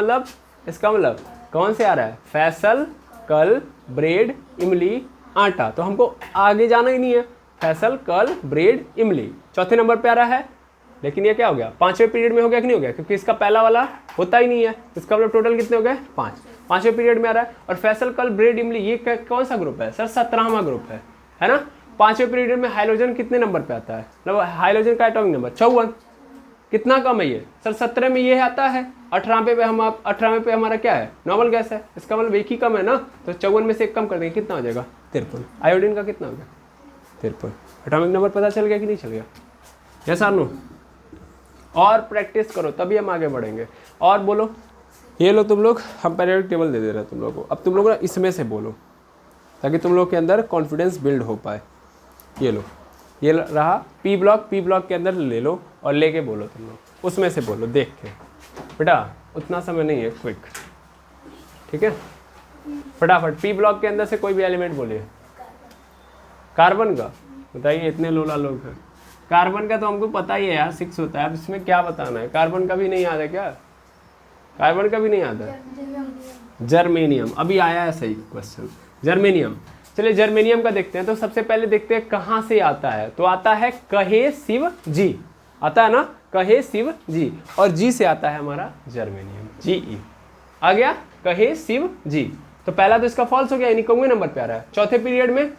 मतलब कौन से आ रहा है, फैसल, कल, ब्रेड, इमली, आटा। तो हमको आगे जाना ही नहीं है, फैसल, कल, ब्रेड, इमली चौथे नंबर पे आ रहा है। लेकिन ये क्या हो गया, 5वें पीरियड में हो गया कि नहीं हो गया, क्योंकि इसका पहला वाला होता ही नहीं है। इसका मतलब टोटल कितने हो गए, 5, 5वें पीरियड में आ रहा है। और फैसल, कल, ब्रेड, इमली ये कौन सा ग्रुप है सर, 17वां ग्रुप है ना। 5वें पीरियड में हाइड्रोजन कितने नंबर पे आता है, मतलब हाइड्रोजन का एटॉमिक नंबर 54। कितना कम है ये सर, 17 में ये आता है, 18वें पे हमारा क्या है, नॉर्मल गैस है। इसका मतलब एक ही कम है ना, तो 54 में से एक कम कर देंगे, कितना हो जाएगा, 53। आयोडीन का कितना हो गया, 53। एटॉमिक नंबर पता चल गया कि नहीं चल गया, यस और नो। और प्रैक्टिस करो तभी हम आगे बढ़ेंगे। और बोलो, ये लो तुम लोग, हम पीरियोडिक टेबल दे दे रहे हैं तुम लोग को। अब तुम लोग ना इसमें से बोलो ताकि तुम लोग के अंदर कॉन्फिडेंस बिल्ड हो पाए। ये लो, ये रहा पी ब्लॉक के अंदर ले लो और लेके बोलो तुम लोग, उसमें से बोलो देख के। बेटा उतना समय नहीं है, क्विक, ठीक है? फटाफट पी ब्लॉक के अंदर से कोई भी एलिमेंट बोलिए। कार्बन का बताइए, इतने लोला लोग हैं। कार्बन का तो हमको पता ही है यार, 6 होता है। अब इसमें क्या बताना है? कार्बन का भी नहीं याद है क्या? कार्बन का भी नहीं याद है? जर्मेनियम, अभी आया है सही क्वेश्चन, जर्मेनियम। चलिए जर्मेनियम का देखते हैं। तो सबसे पहले देखते हैं कहाँ से आता है। तो आता है कहे शिव जी, आता है ना, कहे शिव जी, और जी से आता है हमारा जर्मेनियम, जी आ गया, कहे शिव जी। तो पहला तो इसका फॉल्स हो गया, यानी कौवे नंबर पे आ रहा है चौथे पीरियड में।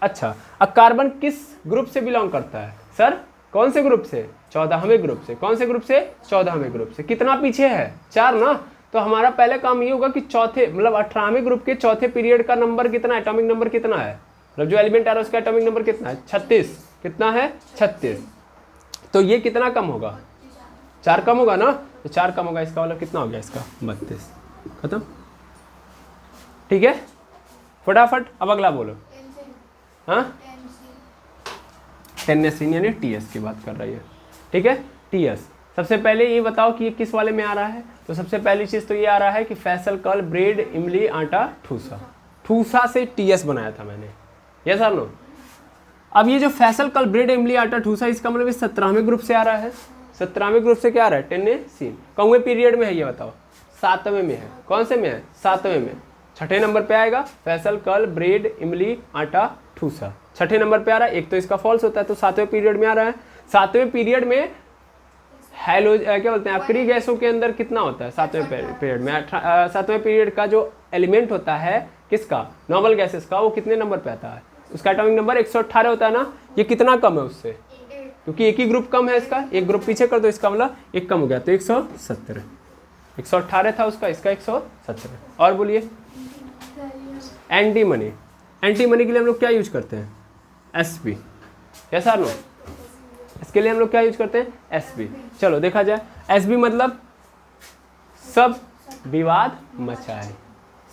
अच्छा, अब कार्बन किस ग्रुप से बिलोंग करता है सर? कौन से ग्रुप से? 14वें ग्रुप से। कौन से ग्रुप से? 14वें ग्रुप से। कितना पीछे है? 4 ना। तो हमारा पहले काम ये होगा कि चौथे मतलब 18वें ग्रुप के चौथे पीरियड का नंबर कितना है, एटॉमिक नंबर कितना है, मतलब जो एलिमेंट आ रहा है उसका एटॉमिक नंबर कितना है? 36। कितना है? 36। तो ये कितना कम होगा? 4 कम होगा ना। तो 4 कम होगा, इसका मतलब कितना हो गया इसका? 32। खत्म, ठीक है? फटाफट अब अगला बोलो। हाँ, टेनेसिन यानी टीएस की बात कर रही है, ठीक है? टीएस। सबसे पहले ये बताओ कि ये किस वाले में आ रहा है। तो सबसे पहली चीज़ तो ये आ रहा है कि फैसल कल ब्रेड इमली आटा ठूसा, ठूसा से टीएस बनाया था मैंने, यस और नो? अब ये जो फैसल कल ब्रेड इमली आटा ठूसा, इसका मतलब 17वें ग्रुप से आ रहा है। 17वें ग्रुप से क्या आ रहा है? टेनेसिन। कौवे पीरियड में है ये बताओ? 7वें में है। कौन से में है? 7वें में। छठे नंबर पे आएगा फैसल कल ब्रेड इमली आटा ठूसा, छठे नंबर पे आ रहा है। एक तो इसका फॉल्स होता है, तो 7वें पीरियड में आ रहा है। 7वें पीरियड में हेलो क्या बोलते हैं, अक्रिय गैसों के अंदर कितना होता है 7वें पीरियड में? 7वें पीरियड का जो एलिमेंट होता है किसका? नॉर्मल गैसेस का, वो कितने नंबर पे आता है? उसका एटॉमिक नंबर 118 होता है ना। ये कितना कम है उससे? क्योंकि एक ही ग्रुप कम है इसका, एक ग्रुप पीछे कर दो, इसका मतलब एक कम हो गया, तो 117। 118 था उसका, इसका 117। और बोलिए। एंटीमनी। एंटीमनी के लिए हम लोग क्या यूज करते हैं? एसपी, यस और नो? इसके लिए हम लोग क्या यूज करते हैं? एसपी। चलो देखा जाए, एसबी मतलब सब विवाद मचाए,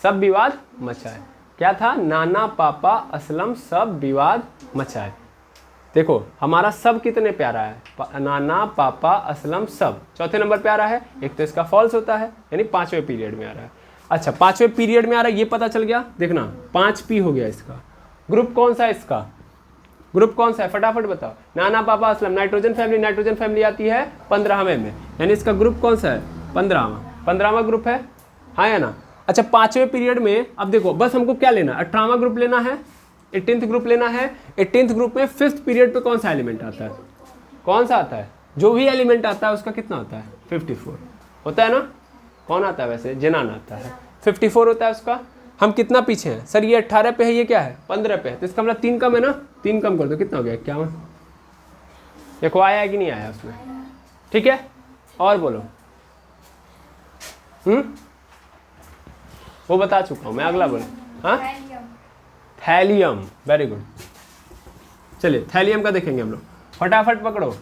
सब विवाद मचाए। क्या था? नाना पापा असलम सब विवाद मचाए। देखो हमारा सब कितने प्यारा है? नाना पापा असलम सब चौथे नंबर पे आ रहा है। एक तो इसका फॉल्स होता है, यानी 5वें पीरियड में आ रहा है। अच्छा, 5वें पीरियड में आ रहा है, ये पता चल गया। देखना 5p हो गया इसका। ग्रुप कौन सा है इसका? ग्रुप कौन सा है? फटाफट बताओ। नाना पापा Aslam, nitrogen family. Nitrogen family आती है 15वें में, यानी इसका ग्रुप कौन सा है? 15वां ग्रुप है, हाँ या ना? अच्छा, 5वें पीरियड में अब देखो, बस हमको क्या लेना? 18वां ग्रुप लेना है, 18th ग्रुप लेना है। 18th ग्रुप में 5th पीरियड पे कौन सा एलिमेंट आता है? कौन सा आता है? जो भी एलिमेंट आता है उसका कितना होता है? 54 होता है ना। कौन आता है वैसे? जेनान आता है, 54 होता है उसका। हम कितना पीछे हैं सर? ये 18 पे है, ये क्या है? 15 पे है, तो इसका मतलब 3 कम है ना। 3 कम कर दो, कितना हो गया? 51। देखो आया है कि नहीं आया उसमें? ठीक है, और बोलो। वो बता चुका हूँ मैं, अगला बोलो। हाँ, थैलियम, वेरी गुड। चलिए थैलियम का देखेंगे हम लोग, फटाफट पकड़ो।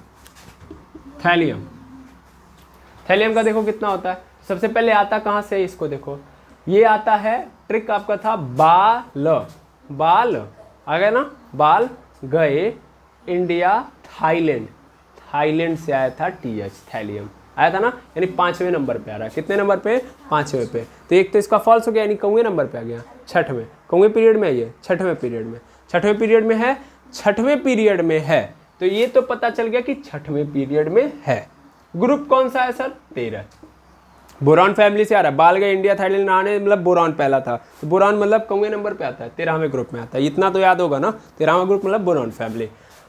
थैलियम, थैलियम का देखो कितना होता है। सबसे पहले आता कहाँ से? इसको देखो, ये आता है, ट्रिक आपका था बाल, बाल आ गया ना, बाल गए इंडिया थाईलैंड, थाईलैंड से आया था TH, थैलियम आया था ना, यानी 5वें नंबर पे आ रहा है। कितने नंबर पे? 5वें पे। तो एक तो इसका फॉल्स हो गया, यानी कौवे नंबर पे आ गया, 6वें। कौवे पीरियड में है ये, 6वें पीरियड में, 6वें पीरियड में है, 6वें पीरियड में है। तो ये तो पता चल गया कि 6वें पीरियड में है। ग्रुप कौन सा है सर? 13। बोरॉन फैमिली से आ रहा है। बाल गए इंडिया थाईलैंड आने, मतलब बोरॉन पहला था, तो बोरॉन मतलब कौवे नंबर पे आता है, 13वें ग्रुप में आता है। इतना तो याद होगा ना, 13वां ग्रुप मतलब बोरॉन फैमिली।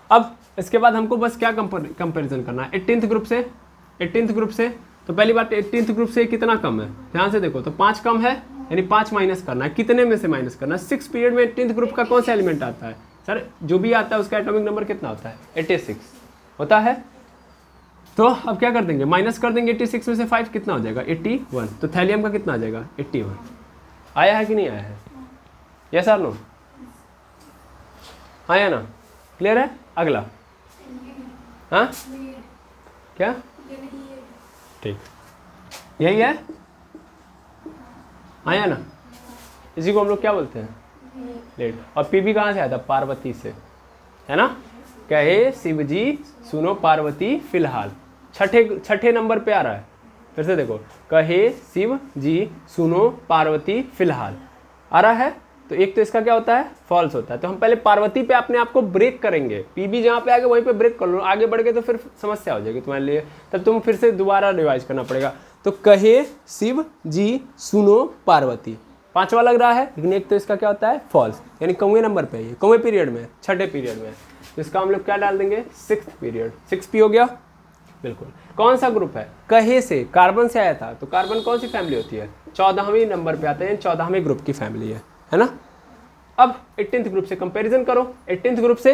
अब इसके बाद हमको बस क्या कंपैरिजन करना है? 18th ग्रुप से, 18th ग्रुप से। तो पहली बात 18th ग्रुप से कितना कम है? ध्यान से देखो, तो 5 कम है, यानी 5 माइनस करना है। कितने में से माइनस करना है? 6 पीरियड में 18th ग्रुप का कौन सा एलिमेंट आता है सर? जो भी आता है उसका एटॉमिक नंबर कितना होता है? 86 होता है। तो अब क्या कर देंगे? माइनस कर देंगे 86 में से 5, कितना हो जाएगा? 81। तो थैलियम का कितना आ जाएगा? 81। आया है कि नहीं आया है? यस और नो? आया ना? क्लियर है? अगला, हाँ क्या? ठीक, यही है। आया ना, इसी को हम लोग क्या बोलते हैं, लेट। और पीबी कहाँ से आया था, पार्वती से, है ना। कहे शिव जी सुनो पार्वती फिलहाल, छठे नंबर पे आ रहा है। फिर से देखो, कहे शिव जी सुनो पार्वती फिलहाल आ रहा है, तो एक तो इसका क्या होता है, फॉल्स होता है। तो हम पहले पार्वती पे अपने आप को ब्रेक करेंगे, पीबी जहाँ पे आगे वहीं पे ब्रेक कर लो, आगे बढ़ गए तो फिर समस्या हो जाएगी तुम्हारे लिए, तब तुम फिर से दोबारा रिवाइज करना पड़ेगा। तो कहे शिव जी सुनो पार्वती, पांचवा लग रहा है, लेकिन एक तो इसका क्या होता है, फॉल्स, यानी कौवे नंबर पे है, ये कौवे पीरियड में, छठे पीरियड में। तो इसका हम लोग क्या डाल देंगे, 6th पीरियड, 6P हो गया, बिल्कुल। कौन सा ग्रुप है, कहे से, कार्बन से आया था, तो कार्बन कौन सी फैमिली होती है, 14वें नंबर पे आते हैं, 14वें ग्रुप की फैमिली है ना। अब 18th ग्रुप से कंपैरिजन करो, 18th ग्रुप से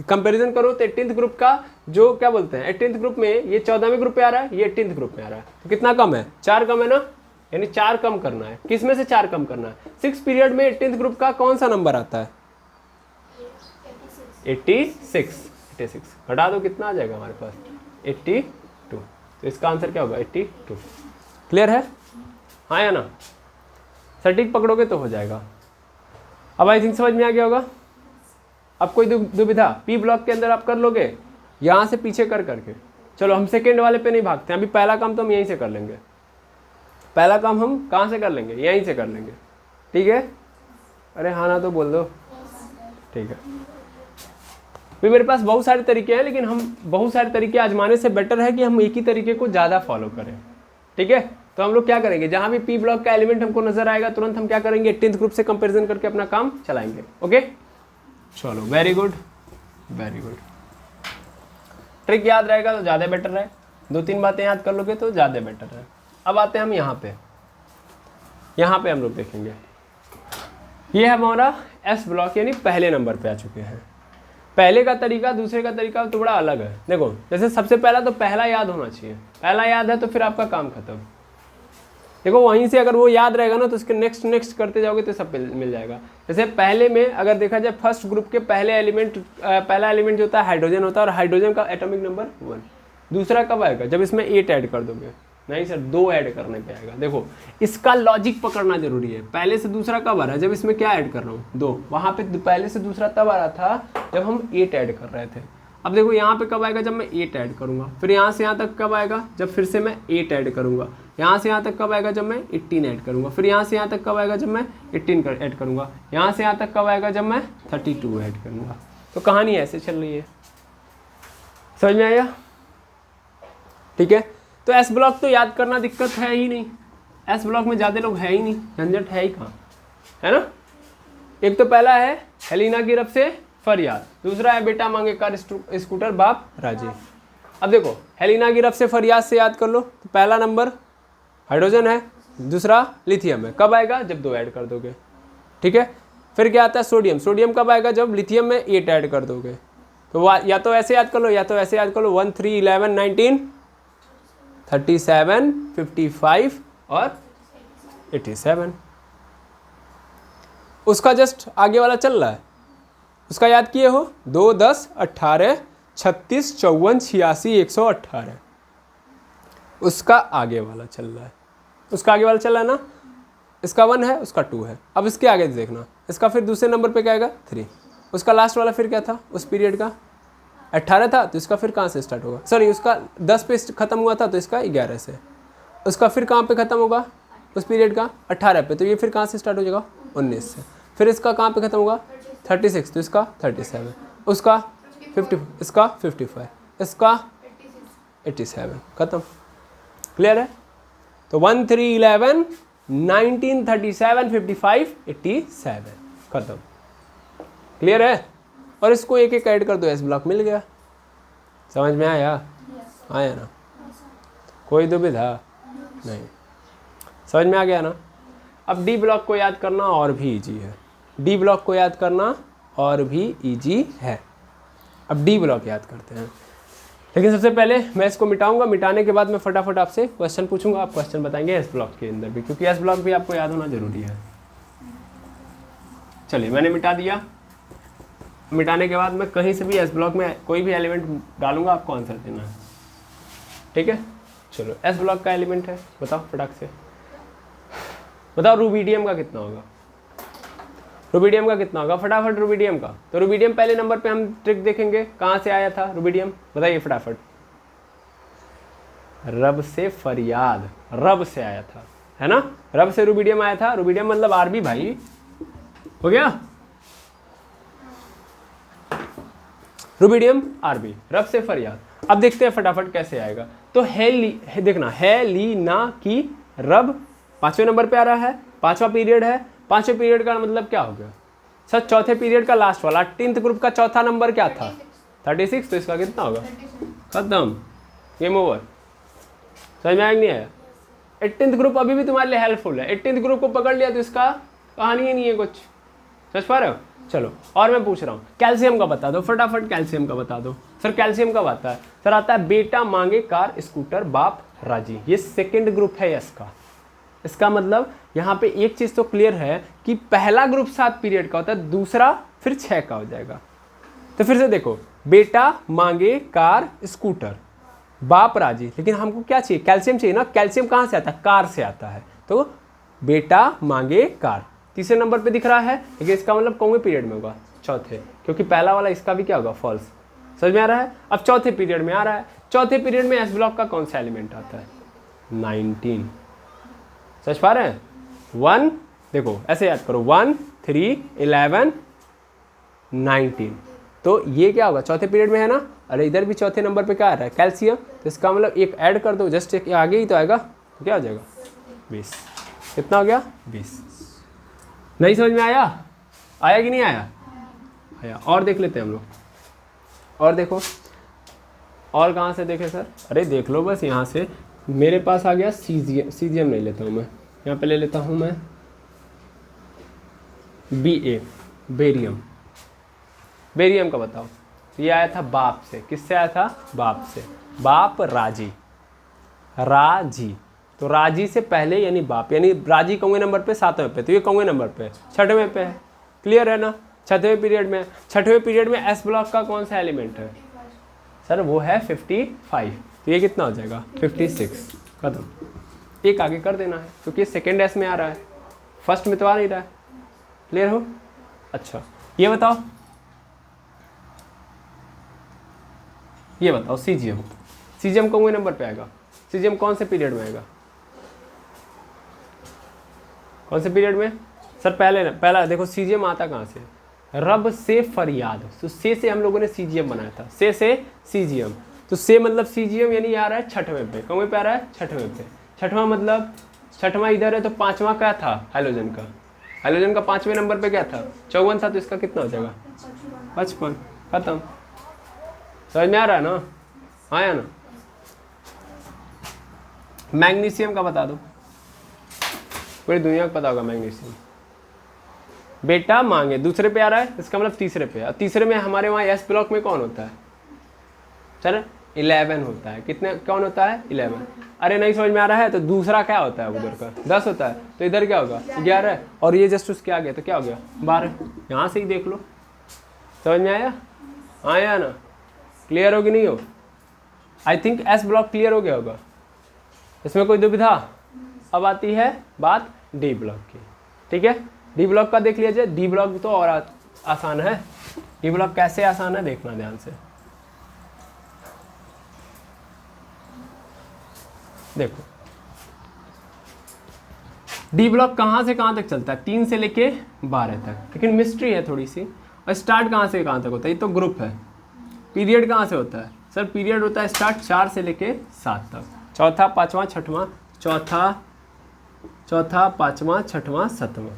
कंपैरिजन करो, तो 18th ग्रुप का जो क्या बोलते हैं, 18th ग्रुप में ये 14वें ग्रुप पे आ रहा है, ये 18th ग्रुप में आ रहा है, तो कितना कम है, 4 कम है ना, यानी 4 कम करना है। किस में से 4 कम करना है, 6 पीरियड में 18th ग्रुप का कौन सा नंबर आता है, 86 घटा दो, कितना आ जाएगा हमारे पास, 82। तो इसका आंसर क्या होगा, 82। क्लियर है, हाँ या ना, सटीक पकड़ोगे तो हो जाएगा। अब आई थिंक समझ में आ गया होगा। अब कोई दुविधा, पी ब्लॉक के अंदर आप कर लोगे, यहाँ से पीछे कर करके। चलो हम सेकेंड वाले पे नहीं भागते हैं, अभी पहला काम तो हम यहीं से कर लेंगे, पहला काम हम कहाँ से कर लेंगे, यहीं से कर लेंगे, ठीक है। अरे हाँ ना तो बोल दो, ठीक है। भी मेरे पास बहुत सारे तरीके हैं, लेकिन हम बहुत सारे तरीके आजमाने से बेटर है कि हम एक ही तरीके को ज़्यादा फॉलो करें, ठीक है। तो हम लोग क्या करेंगे, जहाँ भी पी ब्लॉक का एलिमेंट हमको नजर आएगा, तुरंत हम क्या करेंगे, 18th ग्रुप से कंपैरिजन करके अपना काम चलाएंगे, ओके। चलो very good, very good. Trick याद रहेगा तो ज़्यादा बेटर है, 2-3 बातें याद कर लोगे तो ज़्यादा बेटर है। अब आते हैं हम यहाँ पे हम लोग देखेंगे, ये है हमारा एस ब्लॉक, यानी पहले नंबर पे आ चुके हैं। पहले का तरीका दूसरे का तरीका तो बड़ा अलग है। देखो जैसे सबसे पहला तो पहला याद होना चाहिए, पहला याद है तो फिर आपका काम खत्म। देखो वहीं से अगर वो याद रहेगा ना, तो उसके नेक्स्ट करते जाओगे तो सब मिल जाएगा। जैसे पहले में अगर देखा जाए, फर्स्ट ग्रुप के पहला एलिमेंट जो होता है हाइड्रोजन होता है, और हाइड्रोजन का एटॉमिक नंबर 1। दूसरा कब आएगा, जब इसमें 8 ऐड कर दोगे, नहीं सर 2 ऐड करने पे आएगा। देखो इसका लॉजिक पकड़ना जरूरी है, पहले से दूसरा कब आ रहा है, जब इसमें क्या ऐड कर रहा हूँ, 2। वहाँ पे पहले से दूसरा तब आ रहा था जब हम 8 ऐड कर रहे थे। अब देखो यहाँ पे कब आएगा, जब मैं 8 ऐड करूँगा। फिर यहाँ से यहाँ तक कब आएगा, जब फिर से मैं 8 ऐड करूँगा। यहाँ से यहाँ तक कब आएगा, जब मैं 18 ऐड करूँगा। फिर यहाँ से यहाँ तक कब आएगा, जब मैं 18 ऐड करूँगा। यहाँ से यहाँ तक कब आएगा, जब मैं 32 ऐड करूँगा। तो कहानी ऐसे चल रही है, समझ में आया, ठीक है। तो एस ब्लॉक तो याद करना दिक्कत है ही नहीं, एस ब्लॉक में ज़्यादा लोग है ही नहीं, झंझट है ही कहाँ, है ना। एक तो पहला है हेलिना गिरफ्त से फरियाद, दूसरा है बेटा मांगे कार स्कूटर बाप राजी। अब देखो हेलिना गिरफ्त से फरियाद से याद कर लो, तो पहला नंबर हाइड्रोजन है, दूसरा लिथियम है। कब आएगा, जब 2 ऐड कर दोगे, ठीक है। फिर क्या आता है सोडियम, सोडियम कब आएगा, जब लिथियम में 8 ऐड कर दोगे। तो या तो ऐसे याद कर लो या तो ऐसे याद कर लो, 1 3 11 19 37 55 और 87। उसका जस्ट आगे वाला चल रहा है, उसका याद किए हो, 2 10 18 36 54 86 118। उसका आगे वाला चल रहा है, उसका आगे वाला चल रहा है ना, इसका 1 है, उसका 2 है। अब इसके आगे देखना, इसका फिर दूसरे नंबर पे क्या आएगा, 3। उसका लास्ट वाला फिर क्या था, उस पीरियड का 18 था, तो इसका फिर कहाँ से स्टार्ट होगा, सॉरी उसका 10 पे ख़त्म हुआ था, तो इसका 11 से। उसका फिर कहाँ पे ख़त्म होगा, उस पीरियड का 18 पे, तो ये फिर कहाँ से स्टार्ट हो जाएगा, 19 से। फिर इसका कहाँ पे ख़त्म होगा, 36, तो इसका 37, उसका 50, इसका 55, इसका 87, ख़त्म। क्लियर है। तो 1 3 11 19 37 55 87, ख़त्म। क्लियर है। और इसको एक एक ऐड कर दो, एस ब्लॉक मिल गया। समझ में आया, आया ना, कोई दुविधा नहीं, समझ में आ गया ना। अब डी ब्लॉक को याद करना और भी इजी है, डी ब्लॉक को याद करना और भी इजी है। अब डी ब्लॉक याद करते हैं, लेकिन सबसे पहले मैं इसको मिटाऊंगा, मिटाने के बाद मैं फटाफट आपसे क्वेश्चन पूछूंगा, आप क्वेश्चन बताएंगे एस ब्लॉक के अंदर भी, क्योंकि एस ब्लॉक भी आपको याद होना जरूरी है। चलिए मैंने मिटा दिया, मिटाने के बाद मैं कहीं से भी एस ब्लॉक में कोई भी एलिमेंट डालूंगा, आपको आंसर देना है, ठीक है। चलो एस ब्लॉक का एलिमेंट है, बताओ फटाक से। बताओ रुबिडियम का कितना होगा, रुबिडियम का कितना होगा फटाफट रुबिडियम का। तो रुबिडियम पहले नंबर पे हम ट्रिक देखेंगे, कहाँ से आया था रुबिडियम, बताइए फटाफट। रब से फरियाद, रब से आया था, है ना, रब से रुबिडियम आया था। रुबिडियम मतलब आरबी भाई, हो गया, रुबिडियम आरबी, रब से फरियाद। अब देखते हैं फटाफट कैसे आएगा। तो देखना हेलिना की रब 5वें नंबर पे आ रहा है, 5वां पीरियड है। 5वें पीरियड का मतलब क्या हो गया सर, चौथे पीरियड का लास्ट वाला 18th ग्रुप का चौथा नंबर क्या था 36, तो इसका कितना होगा, खत्म, गेम ओवर। समझ में आया नहीं आया। 18th ग्रुप अभी भी तुम्हारे लिए हेल्पफुल है, 18th ग्रुप को पकड़ लिया तो इसका कहानी ही नहीं है कुछ, समझ पा रहे हो। चलो और मैं पूछ रहा हूँ कैल्शियम का बता दो फटाफट, कैल्शियम का बता दो सर। कैल्शियम कब आता है सर, आता है बेटा मांगे कार स्कूटर बाप राजी, ये सेकंड ग्रुप है इसका। इसका मतलब यहाँ पे एक चीज तो क्लियर है कि पहला ग्रुप 7 पीरियड का होता है, दूसरा फिर 6 का हो जाएगा। तो फिर से देखो, बेटा मांगे कार स्कूटर बाप राजी, लेकिन हमको क्या चाहिए, कैल्शियम चाहिए ना। कैल्शियम कहाँ से आता है, कार से आता है। तो बेटा मांगे कार तीसरे नंबर पे दिख रहा है, लेकिन इसका मतलब कौन पीरियड में होगा, चौथे, क्योंकि पहला वाला इसका भी क्या होगा, फॉल्स। समझ में आ रहा है। अब चौथे पीरियड में आ रहा है, चौथे पीरियड में एस ब्लॉक का कौन सा एलिमेंट आता है, 19। समझ पा रहे हैं। 1 देखो ऐसे याद करो, 1 3 11 19, तो ये क्या होगा, चौथे पीरियड में है ना। अरे इधर भी चौथे नंबर पे क्या आ रहा है, कैल्शियम, तो इसका मतलब एक ऐड कर दो, जस्ट एक आगे ही तो आएगा, तो क्या हो जाएगा 20। कितना हो गया 20। नहीं समझ में आया, आया कि नहीं आया, आया। और देख लेते हैं हम लोग, और देखो, और कहाँ से देखें सर, अरे देख लो बस यहाँ से। मेरे पास आ गया सीजियम, सीजियम नहीं लेता हूँ मैं, यहाँ पे ले लेता हूँ मैं BA, बेरियम। बेरियम का बताओ, ये आया था बाप से, किससे आया था, बाप से, बाप राजी, राजी, तो राजी से पहले यानी बाप, यानी राजी कौवे नंबर पे 7वें पे, तो ये कौवे नंबर पे 6वें पे है, क्लियर है ना। 6वें पीरियड में, 6वें पीरियड में एस ब्लॉक का कौन सा एलिमेंट है सर, वो है 55, तो ये कितना हो जाएगा 56, खत्म। एक आगे कर देना है क्योंकि सेकेंड एस में आ रहा है, फर्स्ट में तो आ नहीं रहा है, क्लियर हो। अच्छा ये बताओ, ये बताओ सीजियम, सीजियम कौन नंबर पे आएगा, सीजियम कौन से पीरियड में आएगा, कौन से पीरियड में सर, पहला देखो सीजियम आता कहाँ से, रब से फरियाद, तो से हम लोगों ने सीजियम बनाया था, से सीजियम, तो से मतलब सीजियम यानी आ रहा है 6वें पे, कौन पे आ रहा है 6वें पे। 6वां मतलब 6वां इधर है, तो 5वां क्या था हाइड्रोजन का, हाइड्रोजन का 5वें नंबर पे क्या था 54 था, तो इसका कितना हो जाएगा 55, खत्म। समझ में आ रहा है ना, आया ना। मैग्नीशियम का बता दो, पूरी दुनिया को पता होगा मैग्नीशियम। बेटा मांगे दूसरे पे आ रहा है, इसका मतलब तीसरे पे, और तीसरे में हमारे वहाँ एस ब्लॉक में कौन होता है सर, 11 होता है। कितने कौन होता है 11। अरे नहीं समझ में आ रहा है, तो दूसरा क्या होता है उधर का 10 होता है, तो इधर क्या होगा 11, और ये जस्ट उसके आगे तो क्या हो गया 12। यहाँ से ही देख लो, समझ में आया, आया ना, क्लियर हो कि नहीं हो। I think S block clear हो गया होगा, इसमें कोई दुविधा। अब आती है बात डी ब्लॉक की, ठीक है। डी ब्लॉक का देख लीजिए, डी ब्लॉक तो और आसान है। डी ब्लॉक कैसे आसान है देखना ध्यान से, देखो डी ब्लॉक कहाँ से कहाँ तक चलता है, 3 से लेके 12 तक, लेकिन मिस्ट्री है थोड़ी सी। और स्टार्ट कहाँ से कहाँ तक होता है, ये तो ग्रुप है। पीरियड कहाँ से होता है सर, पीरियड होता है स्टार्ट 4 से लेके 7 तक, चौथा पाँचवा छठवां, चौथा पाँचवा छठवां सातवां,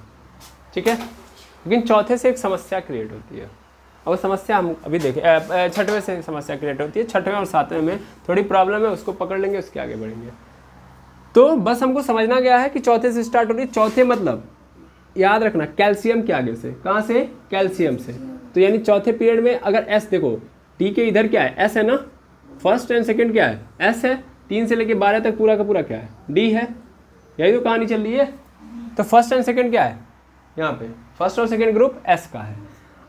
ठीक है। लेकिन चौथे से एक समस्या क्रिएट होती है, और समस्या हम अभी देखें, 6वें से समस्या क्रिएट होती है, 6वें और 7वें में थोड़ी प्रॉब्लम है, उसको पकड़ लेंगे, उसके आगे बढ़ेंगे। तो बस हमको समझना गया है कि चौथे से स्टार्ट हो रही है। चौथे मतलब याद रखना कैल्शियम के आगे से, कहाँ से, कैल्शियम से। तो यानी चौथे पीरियड में अगर एस देखो, टी के इधर क्या है, एस है ना, फर्स्ट एंड सेकेंड क्या है, एस है, 3 से लेके 12 तक पूरा का पूरा क्या है, डी है। यही तो कहानी चल रही है। तो फर्स्ट एंड सेकेंड क्या है, यहाँ पे फर्स्ट और सेकेंड ग्रुप एस का है।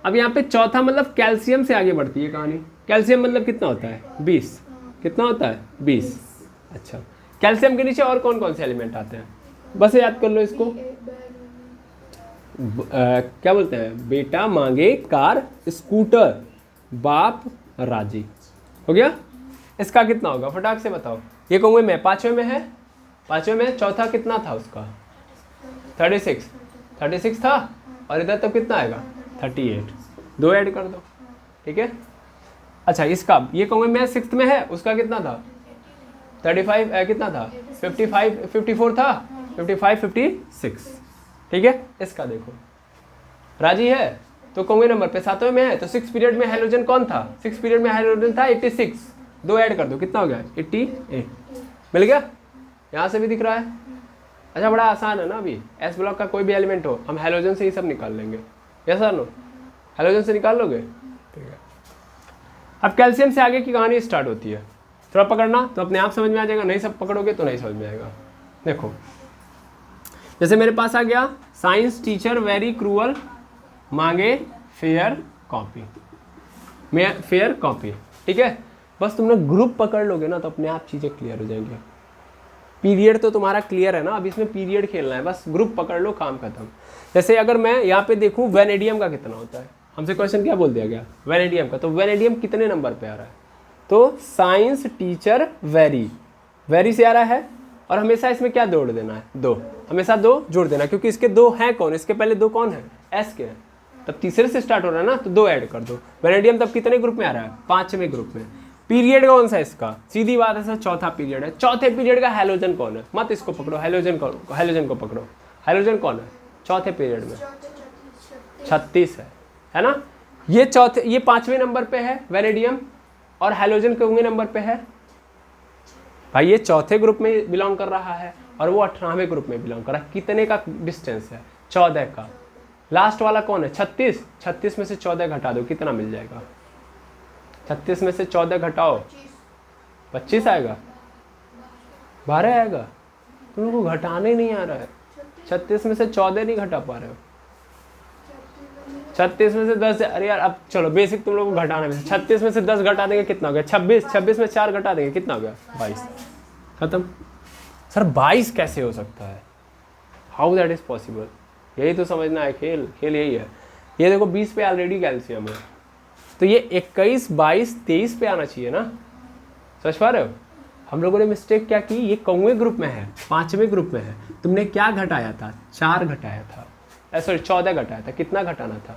अब यहाँ पे चौथा मतलब कैल्शियम से आगे बढ़ती है कहानी। कैल्शियम मतलब कितना होता है 20, कितना होता है 20। अच्छा कैल्शियम के नीचे और कौन कौन से एलिमेंट आते हैं, बस याद कर लो इसको, क्या बोलते हैं, बेटा मांगे कार स्कूटर, बाप राजी। हो गया। इसका कितना होगा फटाक से बताओ। ये कौवे में पाँचवें में है, पाँचवें में चौथा कितना था उसका 36 था, और इधर तो कितना आएगा 38, 2 ऐड कर दो। ठीक है। अच्छा इसका ये कौवे में 6th में है, उसका कितना था 35 कितना था 54 था, 55 56। ठीक है। इसका देखो राजी है तो कौवे नंबर पे 7वें में है, तो 6 पीरियड में हैलोजन कौन था, 6 पीरियड में हैलोजन था 86, 2 ऐड कर दो कितना हो गया 88। मिल गया। यहाँ से भी दिख रहा है। अच्छा बड़ा आसान है ना। अभी एस ब्लॉक का कोई भी एलिमेंट हो हम हैलोजन से ही सब निकाल लेंगे। यस सर नो, हैलोजन से निकाल लोगे। ठीक है। अब कैल्शियम से आगे की कहानी स्टार्ट होती है। थोड़ा पकड़ना तो अपने आप समझ में आ जाएगा, नहीं सब पकड़ोगे तो नहीं समझ में आएगा। देखो जैसे मेरे पास आ गया साइंस टीचर वेरी क्रूअल, मांगे फेयर कॉपी, फेयर कॉपी। ठीक है। बस तुमने ग्रुप पकड़ लोगे ना तो अपने आप चीज़ें क्लियर हो जाएंगी। पीरियड तो तुम्हारा क्लियर है ना, अब इसमें पीरियड खेलना है, बस ग्रुप पकड़ लो काम खत्म। जैसे अगर मैं यहाँ पे देखूँ वेनेडियम का कितना होता है, हमसे क्वेश्चन क्या बोल दिया गया वेनेडियम का, तो वेनेडियम कितने नंबर पे आ रहा है, तो साइंस टीचर वेरी से आ रहा है, और हमेशा इसमें क्या जोड़ देना है 2, हमेशा 2 जोड़ देना, क्योंकि इसके 2 हैं कौन, इसके पहले 2 कौन है एस के हैं, तब तीसरे से स्टार्ट हो रहा है ना, तो 2 ऐड कर दो। वेनेडियम तब कितने ग्रुप में आ रहा है 5वें ग्रुप में। पीरियड कौन सा इसका, सीधी बात है सर चौथा पीरियड है। चौथे पीरियड का हैलोजन कौन है, मत इसको पकड़ो, हैलोजन को पकड़ो। हैलोजन कौन है चौथे पीरियड में 36 है ना। ये 5वें नंबर पे है वेनेडियम, और हैलोजन कितने नंबर पे है भाई, ये चौथे ग्रुप में बिलोंग कर रहा है और वो 18वें ग्रुप में बिलोंग कर रहा है। कितने का डिस्टेंस है 14 का। लास्ट वाला कौन है 36 में से 14 घटा दो कितना मिल जाएगा, 36 में से 14 घटाओ 25 आएगा, 12 आएगा। तुम लोगों को घटाने नहीं आ रहा है, 36 में से 14 नहीं घटा पा रहे हो, 36 में से 10, अरे यार अब चलो बेसिक तुम लोगों को घटाना है। 36 में से 10 घटा देंगे कितना हो गया 26 में 4 घटा देंगे कितना हो गया 22, खत्म। सर 22 कैसे हो सकता है, हाउ दैट इज पॉसिबल, यही तो समझना है। खेल यही है। ये देखो 20 पे ऑलरेडी कैल्शियम है, तो ये 21, 22, 23 पे आना चाहिए ना, समझ पा रहे हो। हम लोगों ने मिस्टेक क्या की, ये कौवे ग्रुप में है 5वें ग्रुप में है, तुमने क्या घटाया था 4 घटाया था, सॉरी 14 घटाया था, कितना घटाना था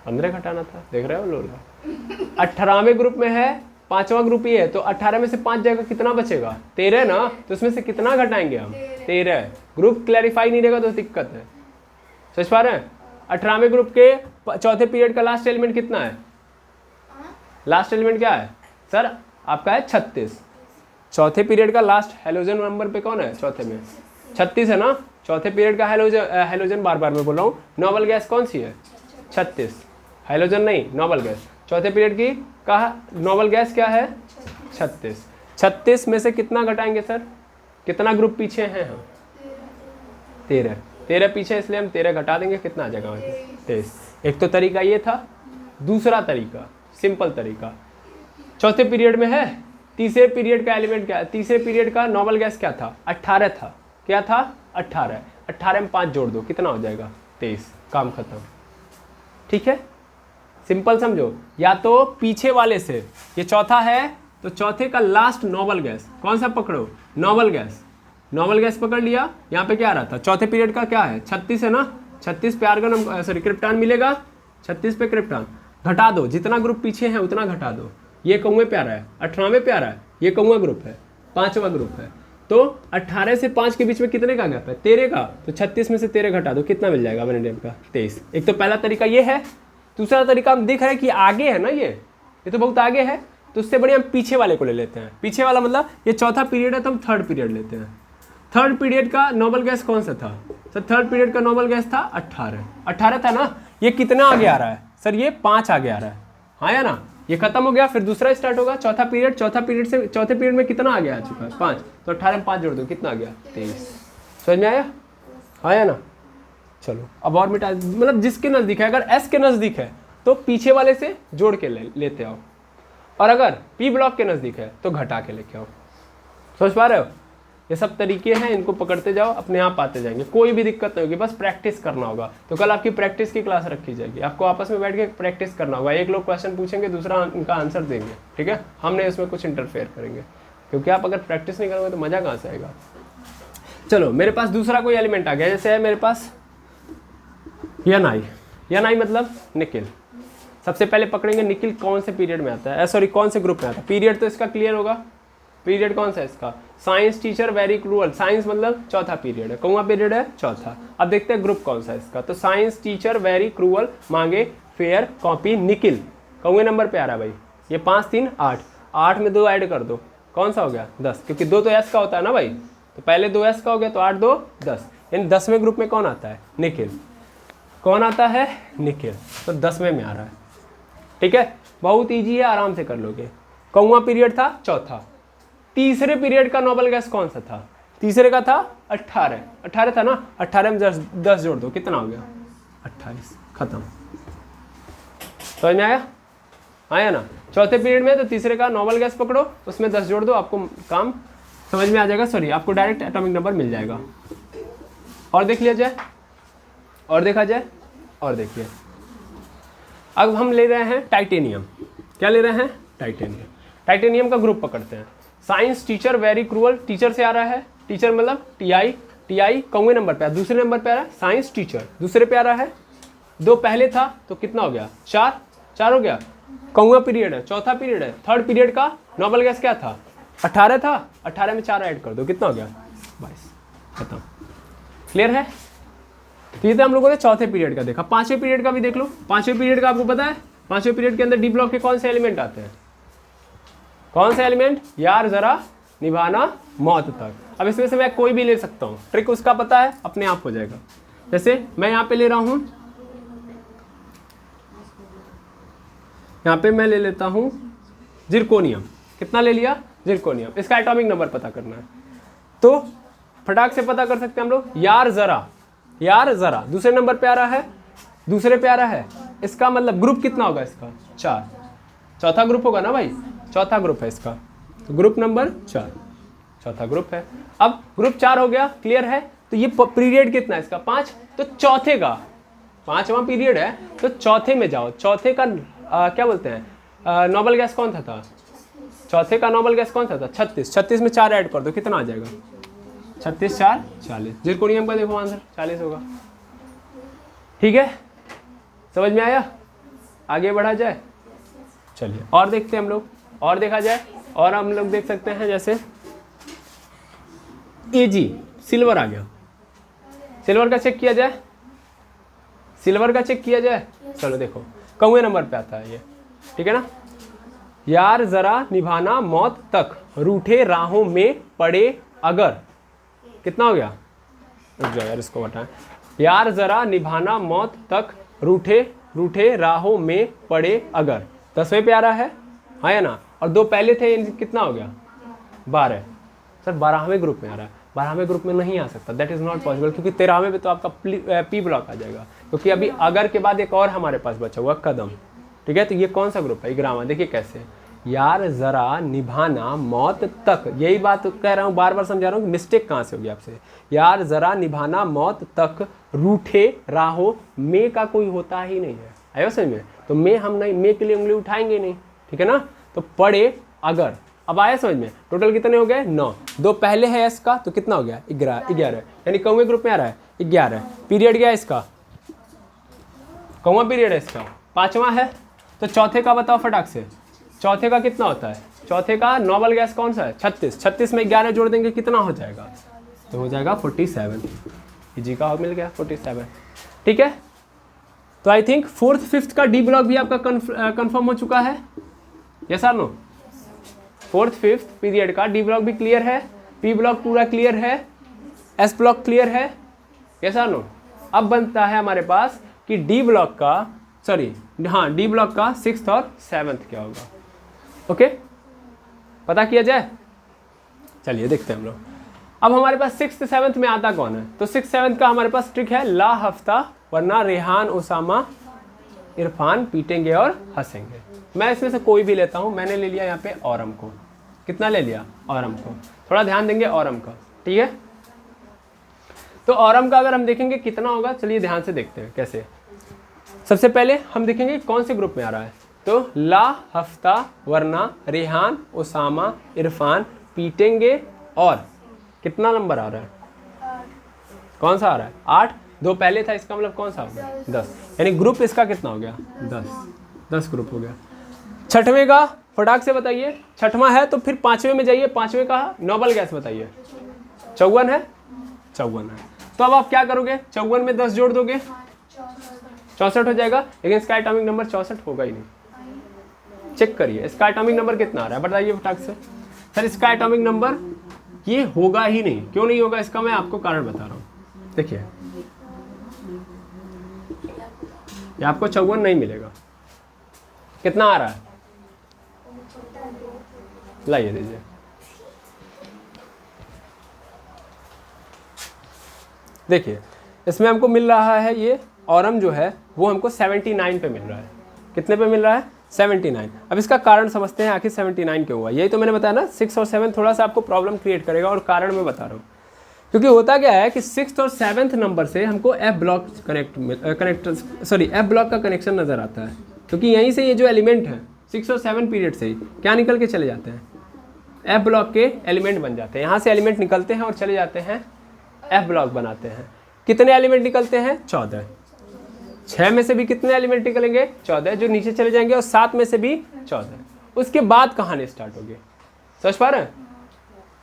15 घटाना था, देख रहे हो लोग। 18वें ग्रुप में है, 5वां ग्रुप ही है, तो 18 में से 5 जाएगा कितना बचेगा 13 ना, तो उसमें से कितना घटाएंगे हम 13। ग्रुप क्लैरिफाई नहीं रहेगा तो दिक्कत है, समझ पा रहे हैं। 18वें ग्रुप के चौथे पीरियड का लास्ट एलिमेंट कितना है, लास्ट एलिमेंट क्या है सर आपका है 36। चौथे पीरियड का लास्ट हैलोजन नंबर पे कौन है चौथे में 36 है ना। चौथे पीरियड का हैलोजन बार बार मैं बोल रहा हूँ, नोबल गैस कौन सी है 36, हैलोजन नहीं नोबल गैस। चौथे पीरियड की का नोबल गैस क्या है 36। 36 में से कितना घटाएंगे सर, कितना ग्रुप पीछे हैं हम 13 पीछे, इसलिए हम 13 घटा देंगे, कितना आ जाएगा 23। एक तो तरीका ये था, दूसरा तरीका सिंपल तरीका चौथे पीरियड में है, तीसरे पीरियड का एलिमेंट क्या है, तीसरे पीरियड का नोबल गैस क्या था 18 था, क्या था 18 में 5 जोड़ दो कितना हो जाएगा 23, काम खत्म। ठीक है, सिंपल समझो। या तो पीछे वाले से, ये चौथा है तो चौथे का लास्ट नोबल गैस कौन सा पकड़ो, नोबल गैस पकड़ लिया। यहाँ पे क्या आ रहा था चौथे पीरियड का क्या है 36 है ना, 36 पे आर्गन सॉरी क्रिप्टॉन मिलेगा, 36 पे क्रिप्टॉन घटा दो, जितना ग्रुप पीछे है उतना घटा दो। ये कौवे पे आ रहा है 18वें पे आ रहा है, ये कौवा ग्रुप है 5वां ग्रुप है, तो 18 से 5 के बीच में कितने का गैप है 13 का, तो 36 में से 13 घटा दो कितना मिल जाएगा वेनेडियम का 23। एक तो पहला तरीका ये है, दूसरा तरीका हम देख रहे हैं कि आगे है ना, ये तो बहुत आगे है, तो उससे बढ़िया हम पीछे वाले को ले लेते हैं। पीछे वाला मतलब ये चौथा पीरियड है तो हम थर्ड पीरियड लेते हैं। थर्ड पीरियड का नोबल गैस कौन सा था सर, थर्ड पीरियड का नोबल गैस था 18 था ना। ये कितना आगे आ रहा है सर, ये 5 आगे आ रहा है, हाँ या ना। ये खत्म हो गया, फिर दूसरा स्टार्ट होगा चौथा पीरियड से चौथे पीरियड में कितना आगे आ चुका है 5, तो 18 में 5 जोड़ दो कितना आ गया 23। समझ में आया, हाँ या ना। चलो अब और मिटा, मतलब जिसके नज़दीक है, अगर एस के नज़दीक है तो पीछे वाले से जोड़ के लेते आओ, और अगर पी ब्लॉक के नज़दीक है तो घटा के लेके आओ। समझ पा रहे हो। ये सब तरीके हैं, इनको पकड़ते जाओ, अपने आप आते जाएंगे, कोई भी दिक्कत नहीं होगी, बस प्रैक्टिस करना होगा। तो कल आपकी प्रैक्टिस की क्लास रखी जाएगी, आपको आपस में बैठ के प्रैक्टिस करना होगा। एक लोग क्वेश्चन पूछेंगे, दूसरा उनका आंसर देंगे, ठीक है, हमने इसमें कुछ इंटरफेयर करेंगे, क्योंकि आप अगर प्रैक्टिस नहीं करोगे तो मज़ा कहाँ से आएगा। चलो मेरे पास दूसरा कोई एलिमेंट आ गया, जैसे है मेरे पास Ni मतलब निकिल। सबसे पहले पकड़ेंगे निकिल कौन से पीरियड में आता है, सॉरी कौन से ग्रुप में आता है। पीरियड तो इसका क्लियर होगा, पीरियड कौन सा है इसका, science teacher very cruel. Science मतलब चौथा पीरियड है, कौन पीरियड है, चौथा। अब देखते हैं ग्रुप कौन सा है इसका, तो साइंस टीचर वेरी क्रूअल मांगे फेयर कॉपी निकिल। कौन नंबर पे आ रहा है भाई, ये 5 3 8, 8 में 2 ऐड कर दो, कौन सा हो गया 10, क्योंकि 2 तो एस का होता है ना भाई, तो पहले 2 एस का हो गया, तो 8 2 10, यानी 10वें ग्रुप में कौन आता है, निकिल। कौन आता है, निकिल, तो 10वें में आ रहा है, ठीक है, बहुत ईजी है, आराम से कर लोगे। कौवा पीरियड था चौथा। तीसरे पीरियड का नोबल गैस कौन सा था, तीसरे का था 18 था ना, 18 में 10 जोड़ दो, कितना हो गया 28, खत्म। समझ में आया ना। चौथे पीरियड में तो तीसरे का नोबल गैस पकड़ो, उसमें 10 जोड़ दो, आपको काम समझ में आ जाएगा, सॉरी आपको डायरेक्ट एटॉमिक नंबर मिल जाएगा। और देख लिया जाए, और देखा जाए, और देखिए अब हम ले रहे हैं टाइटेनियम। क्या ले रहे हैं, टाइटेनियम। टाइटेनियम का ग्रुप पकड़ते हैं। Science teacher very cruel, teacher से आ रहा है, टीचर मतलब टी कौवे नंबर पे, दूसरे नंबर पे आ रहा है, साइंस टीचर दूसरे पे आ रहा है, 2 पहले था तो कितना हो गया 4 हो गया। कौवा पीरियड है, चौथा पीरियड है, थर्ड पीरियड का नोबल गैस क्या था 18 था, 18 में 4 ऐड कर दो, कितना हो गया 22, खत्म। क्लियर है। तो ये तो हम लोगों ने चौथे पीरियड का देखा, 5वें पीरियड का भी देख लो। 5वें पीरियड का आपको पता है, 5वें पीरियड के अंदर डी ब्लॉक के कौन से एलिमेंट आते हैं, कौन से एलिमेंट, यार जरा निभाना मौत तक। अब इसमें से मैं कोई भी ले सकता हूँ, ट्रिक उसका पता है, अपने आप हो जाएगा। जैसे मैं यहाँ पे ले रहा हूँ, यहाँ पे मैं ले लेता हूँ जिरकोनियम। कितना ले लिया, जिरकोनियम। इसका एटॉमिक नंबर पता करना है, तो फटाक से पता कर सकते हैं हम लोग। यार जरा दूसरे नंबर पे आ रहा है, दूसरे पे आ रहा है, इसका मतलब ग्रुप कितना होगा इसका 4, चौथा ग्रुप होगा ना भाई, चौथा ग्रुप है इसका, तो ग्रुप नंबर 4 चौथा ग्रुप है। अब ग्रुप 4 हो गया, क्लियर है। तो ये पीरियड कितना है इसका 5, तो चौथे का 5वां पीरियड है, तो चौथे में जाओ। चौथे का क्या बोलते हैं, नोबल गैस कौन था, चौथे का नोबल गैस कौन सा था 36, 36 में 4 ऐड कर दो, कितना आ जाएगा 36 4 40। जिरकोनियम का देखो आंसर 40 होगा, ठीक है, समझ में आया। आगे बढ़ा जाए, चलिए और देखते हैं हम लोग, और देखा जाए, और हम लोग देख सकते हैं जैसे Ag सिल्वर आ गया। सिल्वर का चेक किया जाए, सिल्वर का चेक किया जाए। चलो देखो कौवे नंबर पे आता है ये, ठीक है ना। यार जरा निभाना मौत तक, रूठे राहों में पड़े अगर, कितना हो गया, रुक जाओ यार इसको हटाएं। यार जरा निभाना मौत तक, रूठे राहों में पड़े अगर, 10वें पे आ रहा है, हाँ या ना। और 2 पहले थे, कितना हो गया 12, सर 12वें ग्रुप में आ रहा है। 12वें ग्रुप में नहीं आ सकता, दैट इज नॉट पॉसिबल, क्योंकि 13वें पे तो आपका पी ब्लॉक आ जाएगा, क्योंकि अभी अगर के बाद एक और हमारे पास बचा हुआ कदम, ठीक है। तो ये कौन सा ग्रुप है, ग्रामा, देखिए कैसे, यार जरा निभाना मौत तक, यही बात कह रहा हूँ, बार बार समझा रहा हूँ, मिस्टेक कहाँ से होगी आपसे। यार जरा निभाना मौत तक, रूठे राहों में का कोई होता ही नहीं है, आयो समझ में। तो में हम नहीं, में के लिए उंगली उठाएंगे नहीं, ठीक है ना। तो पड़े अगर, अब आया समझ में। टोटल कितने हो गए 9, 2 पहले है एस का, तो कितना हो गया 11, यानी कौवे ग्रुप में आ रहा है 11। पीरियड क्या है इसका, कौवा पीरियड है इसका 5वां है। तो चौथे का बताओ फटाक से, चौथे का कितना होता है, चौथे का नोबल गैस कौन सा है 36, 36 में 11 जोड़ देंगे, कितना हो जाएगा, तो हो जाएगा 47। जी का मिल गया 47, ठीक है। तो आई थिंक 4th 5th का डी ब्लॉक भी आपका कंफर्म हो चुका है, यस और नो। 4th 5th पीरियड का डी ब्लॉक भी क्लियर है, पी ब्लॉक पूरा क्लियर है, एस ब्लॉक क्लियर है, यस और नो। अब बनता है हमारे पास कि डी ब्लॉक का, सॉरी हाँ, डी ब्लॉक का 6th और 7th क्या होगा, ओके पता किया जाए। चलिए देखते हैं हम लोग। अब हमारे पास 6th 7th में आता कौन है, तो 6th 7th का हमारे पास ट्रिक है ला हफ्ता, वरना रेहान उसामा इरफान पीटेंगे और हंसेंगे। मैं इसमें से कोई भी लेता हूँ, मैंने ले लिया यहाँ पे औरम को, कितना ले लिया औरम को, थोड़ा ध्यान देंगे औरम का, ठीक है। तो औरम का अगर हम देखेंगे कितना होगा, चलिए ध्यान से देखते हैं कैसे। सबसे पहले हम देखेंगे कौन से ग्रुप में आ रहा है। तो ला, हफ्ता, वरना, रेहान, उसामा, इरफान, पीटेंगे और कितना नंबर आ रहा है, कौन सा आ रहा है, 8। 2 पहले था, इसका मतलब कौन सा हो गया, 10। यानी ग्रुप इसका कितना हो गया, 10 ग्रुप हो गया। छठवें का फटाक से बताइए, छठवां है तो फिर पांचवें में जाइए। पांचवें का नोबल गैस बताइए, 54 है, 54 है। तो अब आप क्या करोगे, 54 में 10 जोड़ दोगे, 64 हो जाएगा। लेकिन इसका एटॉमिक नंबर 64 होगा ही नहीं। चेक करिए इसका एटॉमिक नंबर कितना आ रहा है, बताइए फटाक से। सर इसका एटॉमिक नंबर ये होगा ही नहीं। क्यों नहीं होगा, इसका मैं आपको कारण बता रहा हूँ। देखिए ये आपको 54 नहीं मिलेगा। कितना आ रहा है, लाइए दीजिए। देखिए इसमें हमको मिल रहा है ये औरम जो है वो हमको 79 पे मिल रहा है। कितने पे मिल रहा है, 79। अब इसका कारण समझते हैं आखिर 79 क्यों हुआ। यही तो मैंने बताया ना, 6 और 7 थोड़ा सा आपको प्रॉब्लम क्रिएट करेगा, और कारण मैं बता रहा हूँ। क्योंकि होता क्या है कि 6th और 7th नंबर से हमको एफ ब्लॉक एफ ब्लॉक का कनेक्शन नजर आता है। क्योंकि यहीं से ये जो एलिमेंट है 6 और 7 पीरियड से ही क्या निकल के चले जाते हैं, एफ ब्लॉक के एलिमेंट बन जाते हैं। यहाँ से एलिमेंट निकलते हैं और चले जाते हैं एफ ब्लॉक बनाते हैं। कितने एलिमेंट निकलते हैं, 14। 6 में से भी कितने एलिमेंट निकलेंगे, 14 जो नीचे चले जाएंगे, और 7 में से भी 14। उसके बाद कहानी स्टार्ट होगी, समझ पा रहे हैं।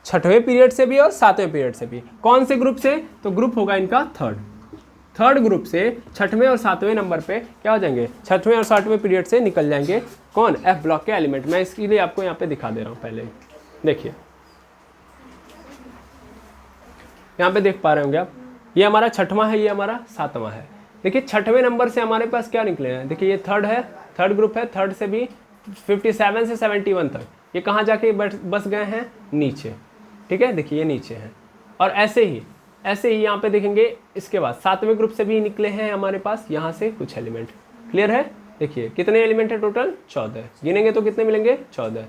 छठवें पीरियड से भी और 7वें पीरियड से भी। कौन से ग्रुप से, तो ग्रुप होगा इनका थर्ड ग्रुप से 6वें और 7वें नंबर पे क्या हो जाएंगे, 6वें और 7वें पीरियड से निकल जाएंगे कौन, एफ ब्लॉक के एलिमेंट। मैं इसके लिए आपको यहाँ पे दिखा दे रहा हूँ पहले ही। देखिए यहाँ पे देख पा रहे होंगे आप, ये हमारा 6वां है, ये हमारा 7वां है। देखिए 6वें नंबर से हमारे पास क्या निकले हैं, देखिए ये थर्ड है, थर्ड ग्रुप है। थर्ड से भी 57 से 71 तक ये कहाँ जाके बस गए हैं, नीचे। ठीक है, देखिए ये नीचे हैं। और ऐसे ही यहाँ पे देखेंगे इसके बाद 7वें ग्रुप से भी निकले हैं हमारे पास यहाँ से कुछ एलिमेंट। क्लियर है, देखिए कितने एलिमेंट है टोटल, 14। गिनेंगे तो कितने मिलेंगे, 14।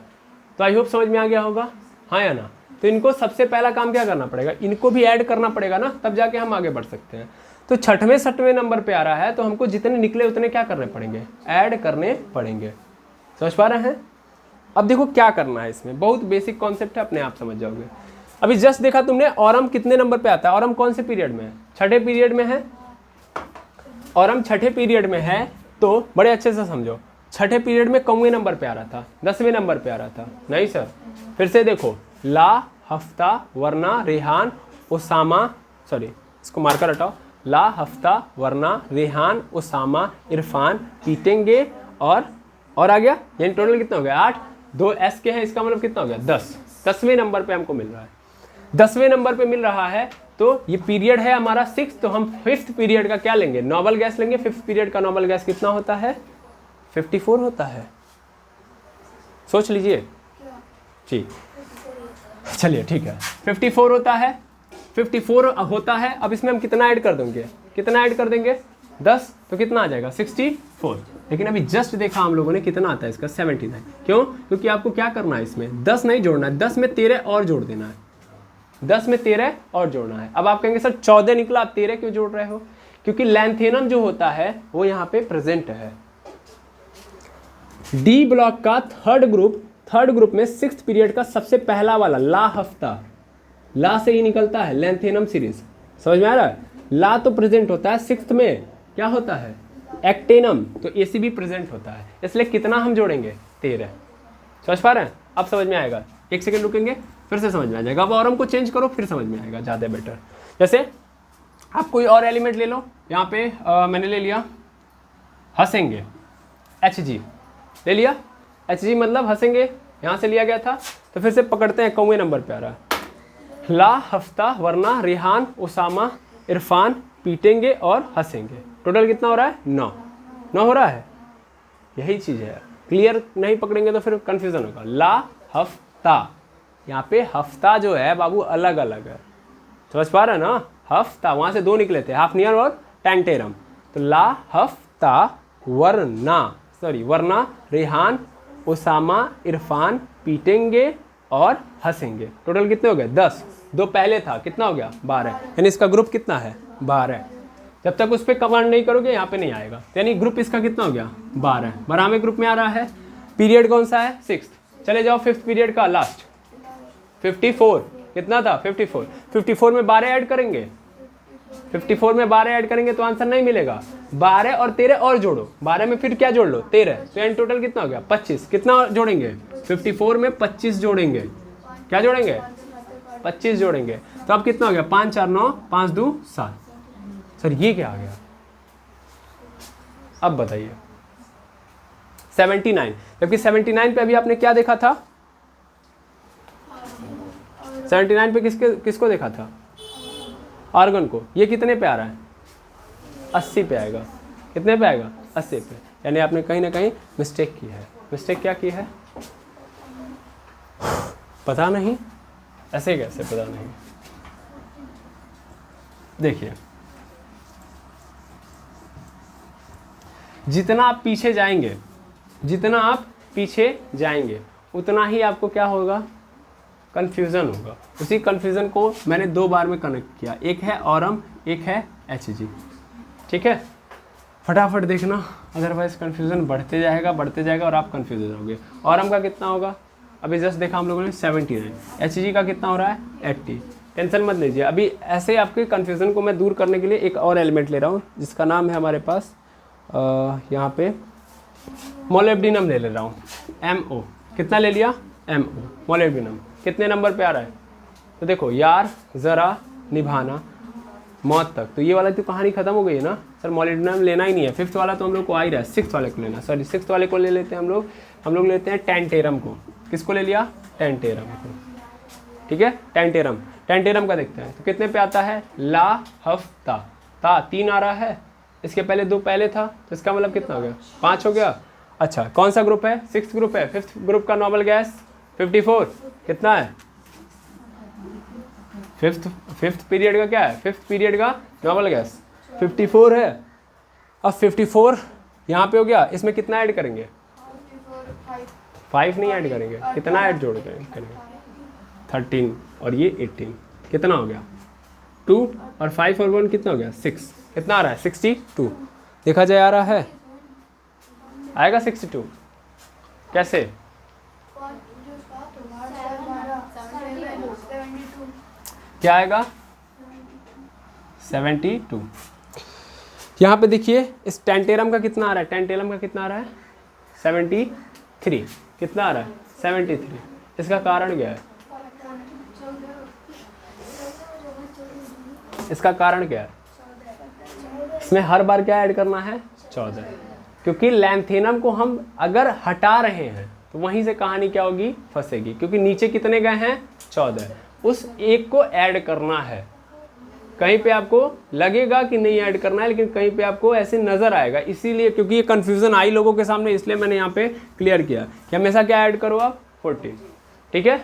तो आई होप समझ में आ गया होगा, हाँ या ना। तो इनको सबसे पहला काम क्या करना पड़ेगा, इनको भी ऐड करना पड़ेगा ना, तब जाके हम आगे बढ़ सकते हैं। तो 6वें 7वें नंबर पे आ रहा है, तो हमको जितने निकले उतने क्या करने पड़ेंगे, ऐड करने पड़ेंगे। समझ पा रहे हैं। अब देखो क्या करना है, इसमें बहुत बेसिक कॉन्सेप्ट है, अपने आप समझ जाओगे। अभी जस्ट देखा तुमने औरम कितने नंबर पे आता है, औरम कौन से पीरियड में है, 6ठे पीरियड में है। औरम 6ठे पीरियड में है, तो बड़े अच्छे से समझो। 6ठे पीरियड में कौवे नंबर पे आ रहा था, 10वें नंबर पे आ रहा था, नहीं सर। फिर से देखो, ला, हफ्ता, वरना, रेहान, उसामा, सॉरी इसको मार्कर हटाओ, ला, हफ्ता, वरना, रेहान, उसामा, इरफान, पीटेंगे और आ गया। यानी टोटल कितना हो गया, 8। 2 एस के हैं, इसका मतलब कितना हो गया, 10। 10वें नंबर पे हमको मिल रहा है, 10वें नंबर पे मिल रहा है। तो ये पीरियड है हमारा 6, तो हम 5th पीरियड का क्या लेंगे, नोबल गैस लेंगे। 5th पीरियड का नोबल गैस कितना होता है, 54 होता है। सोच लीजिए जी, चलिए ठीक है, 54 होता है, 54 होता है। अब इसमें हम कितना ऐड कर देंगे, कितना ऐड कर देंगे, 10, तो कितना आ जाएगा, 64। लेकिन अभी जस्ट देखा हम लोगों ने कितना आता है इसका, 79। क्यों, क्योंकि आपको क्या करना है, इसमें 10 नहीं जोड़ना है, 10 में 13 और जोड़ देना है, 10 में 13 और जोड़ना है। अब आप कहेंगे सर 14 निकला, आप 13 क्यों जोड़ रहे हो, क्योंकि लैंथेनम जो होता है वो यहाँ पे प्रेजेंट है। डी ब्लॉक का थर्ड ग्रुप में 6th पीरियड का सबसे पहला वाला ला, हफ्ता, ला से ही निकलता है लैंथेनम सीरीज। समझ में आ रहा है, ला तो प्रेजेंट होता है। 6th में क्या होता है, एक्टेनम, तो एसी भी प्रेजेंट होता है। इसलिए कितना हम जोड़ेंगे, 13। समझ पा रहे हैं, अब समझ में आएगा। 1 सेकंड रुकेंगे, फिर से समझ में आ जाएगा। अब ऑरम को चेंज करो, फिर समझ में आएगा, ज़्यादा बेटर। जैसे आप कोई और एलिमेंट ले लो, यहाँ पे मैंने ले लिया हंसेंगे, HG ले लिया। HG मतलब हंसेंगे, यहाँ से लिया गया था। तो फिर से पकड़ते हैं, कौवे नंबर पे आ रहा है, ला, हफ्ता, वरना, रेहान, उसामा, इरफान, पीटेंगे और हंसेंगे। टोटल कितना हो रहा है, 9 हो रहा है। यही चीज़ है, क्लियर नहीं पकड़ेंगे तो फिर कंफ्यूजन होगा। ला, हफ्ता, यहाँ पे हफ्ता जो है बाबू अलग अलग है, समझ पा रहे हैं ना। हफ्ता वहाँ से 2 निकले थे, हाफनियर और टैंटेरम। तो ला, हफ्ता, वरना, रेहान, उसामा, इरफान, पीटेंगे और हंसेंगे। टोटल कितने हो गए 10, 2 पहले था कितना हो गया 12, यानी इसका ग्रुप कितना है 12। जब तक उस पर कमांड नहीं करोगे यहाँ पे नहीं आएगा, यानी ग्रुप इसका कितना हो गया 12। 12वें ग्रुप में आ रहा है। पीरियड कौन सा है 6th। चले जाओ 5th पीरियड का लास्ट 54 कितना था 54। 54 में 12 ऐड करेंगे, 54 में 12 ऐड करेंगे तो आंसर नहीं मिलेगा। 12 और 13 और जोड़ो, 12 में फिर क्या जोड़ लो 13, तो यानी टोटल कितना हो गया 25। कितना जोड़ेंगे 54 में 25 जोड़ेंगे, क्या जोड़ेंगे 25 जोड़ेंगे, तो अब कितना हो गया 5 4 9 5 2 7। सर ये क्या आ गया, अब बताइए 79, जबकि 79 पे अभी आपने क्या देखा था 79 पे किसको देखा था आर्गन को। ये कितने पे आ रहा है 80 पे आएगा। कितने पे आएगा 80 पे, यानी आपने कहीं ना कहीं मिस्टेक की है। मिस्टेक क्या की है पता नहीं, ऐसे कैसे पता नहीं। देखिए जितना आप पीछे जाएंगे, जितना आप पीछे जाएंगे उतना ही आपको क्या होगा कन्फ्यूज़न होगा। उसी कन्फ्यूज़न को मैंने 2 बार में कनेक्ट किया, एक है ऑरम एक है HG। ठीक है, फटाफट देखना, अदरवाइज कन्फ्यूज़न बढ़ते जाएगा और आप कन्फ्यूज हो जाओगे। ऑरम का कितना होगा अभी जस्ट देखा हम लोगों ने 79, HG का कितना हो रहा है 80। टेंशन मत लीजिए, अभी ऐसे आपके कन्फ्यूज़न को मैं दूर करने के लिए एक और एलिमेंट ले रहा हूँ जिसका नाम है हमारे पास यहाँ पे मोलिब्डेनम ले रहा हूँ MO। कितना ले लिया MO मोलिब्डेनम। कितने नंबर पे आ रहा है तो देखो यार ज़रा निभाना मौत तक, तो ये वाला तो कहानी खत्म हो गई है ना सर। मोलिब्डेनम लेना ही नहीं है, 5th वाला तो हम लोग को आ ही रहा है, 6th वाले को लेना, सॉरी 6th वाले को ले लेते हैं हम लोग लेते हैं टेंटेरम को। किसको ले लिया टेंटेरम को, ठीक है टेंटेरम का देखते हैं तो कितने पे आता है ला हफ्ता ता 3 आ रहा है, इसके पहले 2 पहले था तो इसका मतलब कितना हो गया 5 हो गया। अच्छा कौन सा ग्रुप है 6th ग्रुप है। 5th ग्रुप का नॉर्मल गैस 54 कितना है 5th पीरियड का क्या है 5th पीरियड का नॉर्मल गैस 54 है। अब 54 यहाँ पे हो गया, इसमें कितना ऐड करेंगे 5 नहीं ऐड करेंगे, कितना ऐड जोड़ करेंगे 13 और ये 18 कितना हो गया 2 और 5 और 1 कितना हो गया 6। कितना आ रहा है 62। देखा जाए आ रहा है आएगा 62 कैसे क्या आएगा 72। यहाँ पे देखिए इस टेंटेरम का कितना आ रहा है, टेंटेरम का कितना आ रहा है 73। कितना आ रहा है 73। इसका कारण क्या है, इसका कारण क्या है, इसमें हर बार क्या ऐड करना है 14, क्योंकि लैंथेनम को हम अगर हटा रहे हैं तो वहीं से कहानी क्या होगी फंसेगी, क्योंकि नीचे कितने गए हैं 14, उस एक को ऐड करना है। कहीं पे आपको लगेगा कि नहीं ऐड करना है, लेकिन कहीं पे आपको ऐसे नजर आएगा, इसीलिए क्योंकि ये कंफ्यूजन आई लोगों के सामने, इसलिए मैंने यहाँ पे क्लियर किया कि हमेशा क्या ऐड करो आप 14। ठीक है,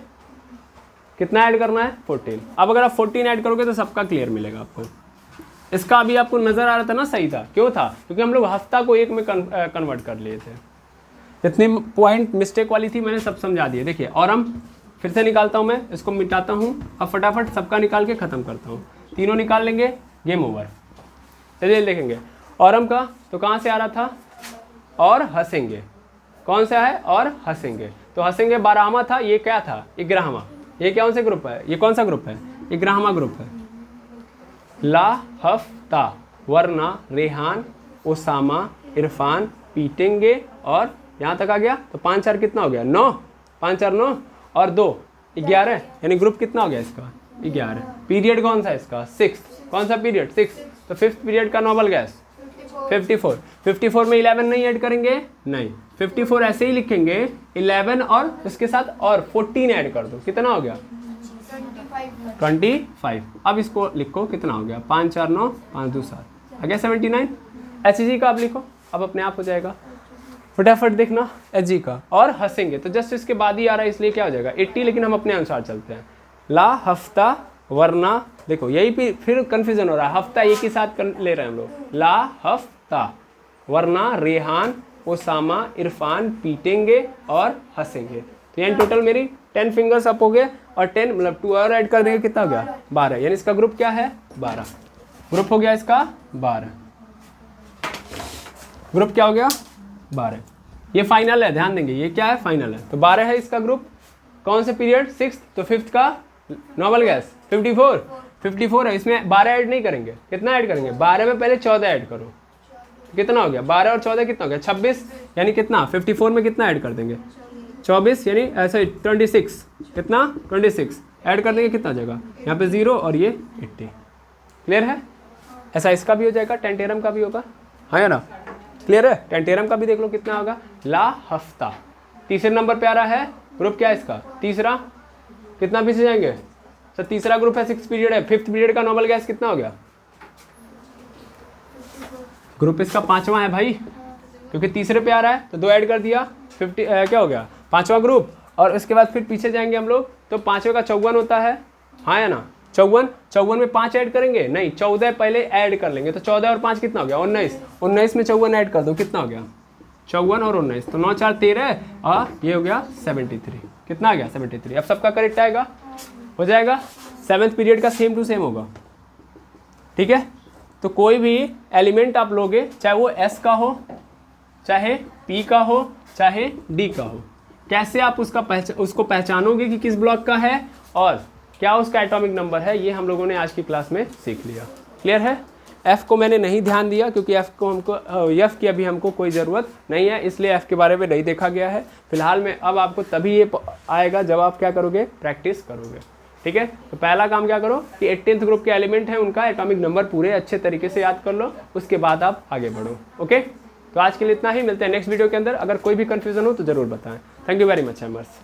कितना ऐड करना है 14। अब अगर आप 14 ऐड करोगे तो सबका क्लियर मिलेगा आपको। इसका अभी आपको नजर आ रहा था ना सही था, क्यों था, क्योंकि हम लोग हफ्ता को एक में कन्वर्ट कर लिए थे। जितनी पॉइंट मिस्टेक वाली थी मैंने सब समझा दिए। देखिए और हम फिर से निकालता हूँ, मैं इसको मिटाता हूँ, अब फटाफट सबका निकाल के ख़त्म करता हूँ। तीनों निकाल लेंगे, गेम ओवर। चलिए देखेंगे औरम का तो कहाँ से आ रहा था, और हंसेंगे कौन सा है, और हंसेंगे। तो हंसेंगे 12वां था, ये क्या था 11वां। ये कौन से ग्रुप है, ये कौन सा ग्रुप है 11वां ग्रुप है। ला हफ्ता वरना रेहान ओसामा इरफान पीटेंगे, और यहाँ तक आ गया तो 5 4 कितना हो गया 9, 5 4 9 और 2 11, यानी ग्रुप कितना हो गया इसका 11। पीरियड कौन सा है इसका 6, कौन सा पीरियड 6, तो 5th पीरियड का नॉर्मल गैस 54। 54 में 11 नहीं ऐड करेंगे, नहीं 54 ऐसे ही लिखेंगे 11 और उसके साथ और 14 ऐड कर दो, कितना हो गया 25। अब इसको लिखो कितना हो गया 5 4 9 5 2 7 आ गया 79। HG का आप लिखो, अब अपने आप हो जाएगा। फटाफट देखना HG का, और हंसेंगे तो जस्ट इसके बाद ही आ रहा है, इसलिए क्या हो जाएगा 80, लेकिन हम अपने अनुसार चलते हैं। ला हफ्ता वरना, देखो यही फिर कंफ्यूजन हो रहा है, हफ्ता एक ही साथ ले रहे हैं हम लोग। ला हफ्ता वरना रेहान ओसामा इरफान पीटेंगे और हंसेंगे, तो यानी टोटल मेरी 10 फिंगर्स अप हो गए और 10 मतलब 2 और ऐड कर देंगे कितना हो गया 12, यानी इसका ग्रुप क्या है 12, ग्रुप हो गया इसका 12, ग्रुप क्या हो गया 12। ये फाइनल है, ध्यान देंगे ये क्या है फाइनल है। तो 12 है इसका ग्रुप, कौन से पीरियड 6th, तो 5th का नॉर्मल गैस 54 है, इसमें 12 ऐड नहीं करेंगे, कितना ऐड करेंगे 12 में पहले 14 ऐड करो, कितना हो गया 12 और 14 कितना हो गया 26, यानी कितना 54 में कितना ऐड कर देंगे 24, यानी ऐसे 26, कितना 26 ऐड कर देंगे कितना हो जाएगा यहाँ पे 0 और ये 80। क्लियर है? ऐसा इसका भी हो जाएगा, टेंटेरम का भी होगा, हाँ या ना? क्लियर है? टेंटेरम का भी देख लो कितना होगा ला हफ्ता। तीसरे नंबर पे आ रहा है ग्रुप क्या है इसका तीसरा, कितना पीछे जाएंगे सर, तीसरा ग्रुप है 6 पीरियड है, 5th पीरियड का नॉर्मल गैस कितना हो गया, ग्रुप इसका 5वां है भाई, क्योंकि तीसरे पे आ रहा है तो 2 ऐड कर दिया 50 क्या हो गया 5वां ग्रुप। और उसके बाद फिर पीछे जाएंगे हम लोग तो 5वें का 54 होता है, हाँ या ना? 54 में 5 ऐड करेंगे नहीं, 14 पहले ऐड कर लेंगे, तो 14 और 5 कितना हो गया 19 में 54 ऐड कर दो, कितना हो गया 54 और 19, तो 9 4 13 और ये हो गया 73, कितना आ गया 73। अब सबका करेक्ट आएगा, हो जाएगा। 7th पीरियड का सेम टू सेम होगा, ठीक है? तो कोई भी एलिमेंट आप लोगे, चाहे वो S का हो, चाहे P का हो, चाहे D का हो, कैसे आप उसको पहचानोगे कि किस ब्लॉक का है और क्या उसका एटॉमिक नंबर है, ये हम लोगों ने आज की क्लास में सीख लिया। क्लियर है? F को मैंने नहीं ध्यान दिया क्योंकि F की अभी हमको कोई ज़रूरत नहीं है, इसलिए F के बारे में नहीं देखा गया है फिलहाल में। अब आपको तभी ये आएगा जब आप क्या करोगे, प्रैक्टिस करोगे, ठीक है? तो पहला काम क्या करो कि 18th ग्रुप के एलिमेंट हैं उनका एटॉमिक नंबर पूरे अच्छे तरीके से याद कर लो, उसके बाद आप आगे बढ़ो। ओके, तो आज के लिए इतना ही, मिलते हैं नेक्स्ट वीडियो के अंदर। अगर कोई भी कन्फ्यूजन हो तो ज़रूर बताएं। Thank you very much एमर्स।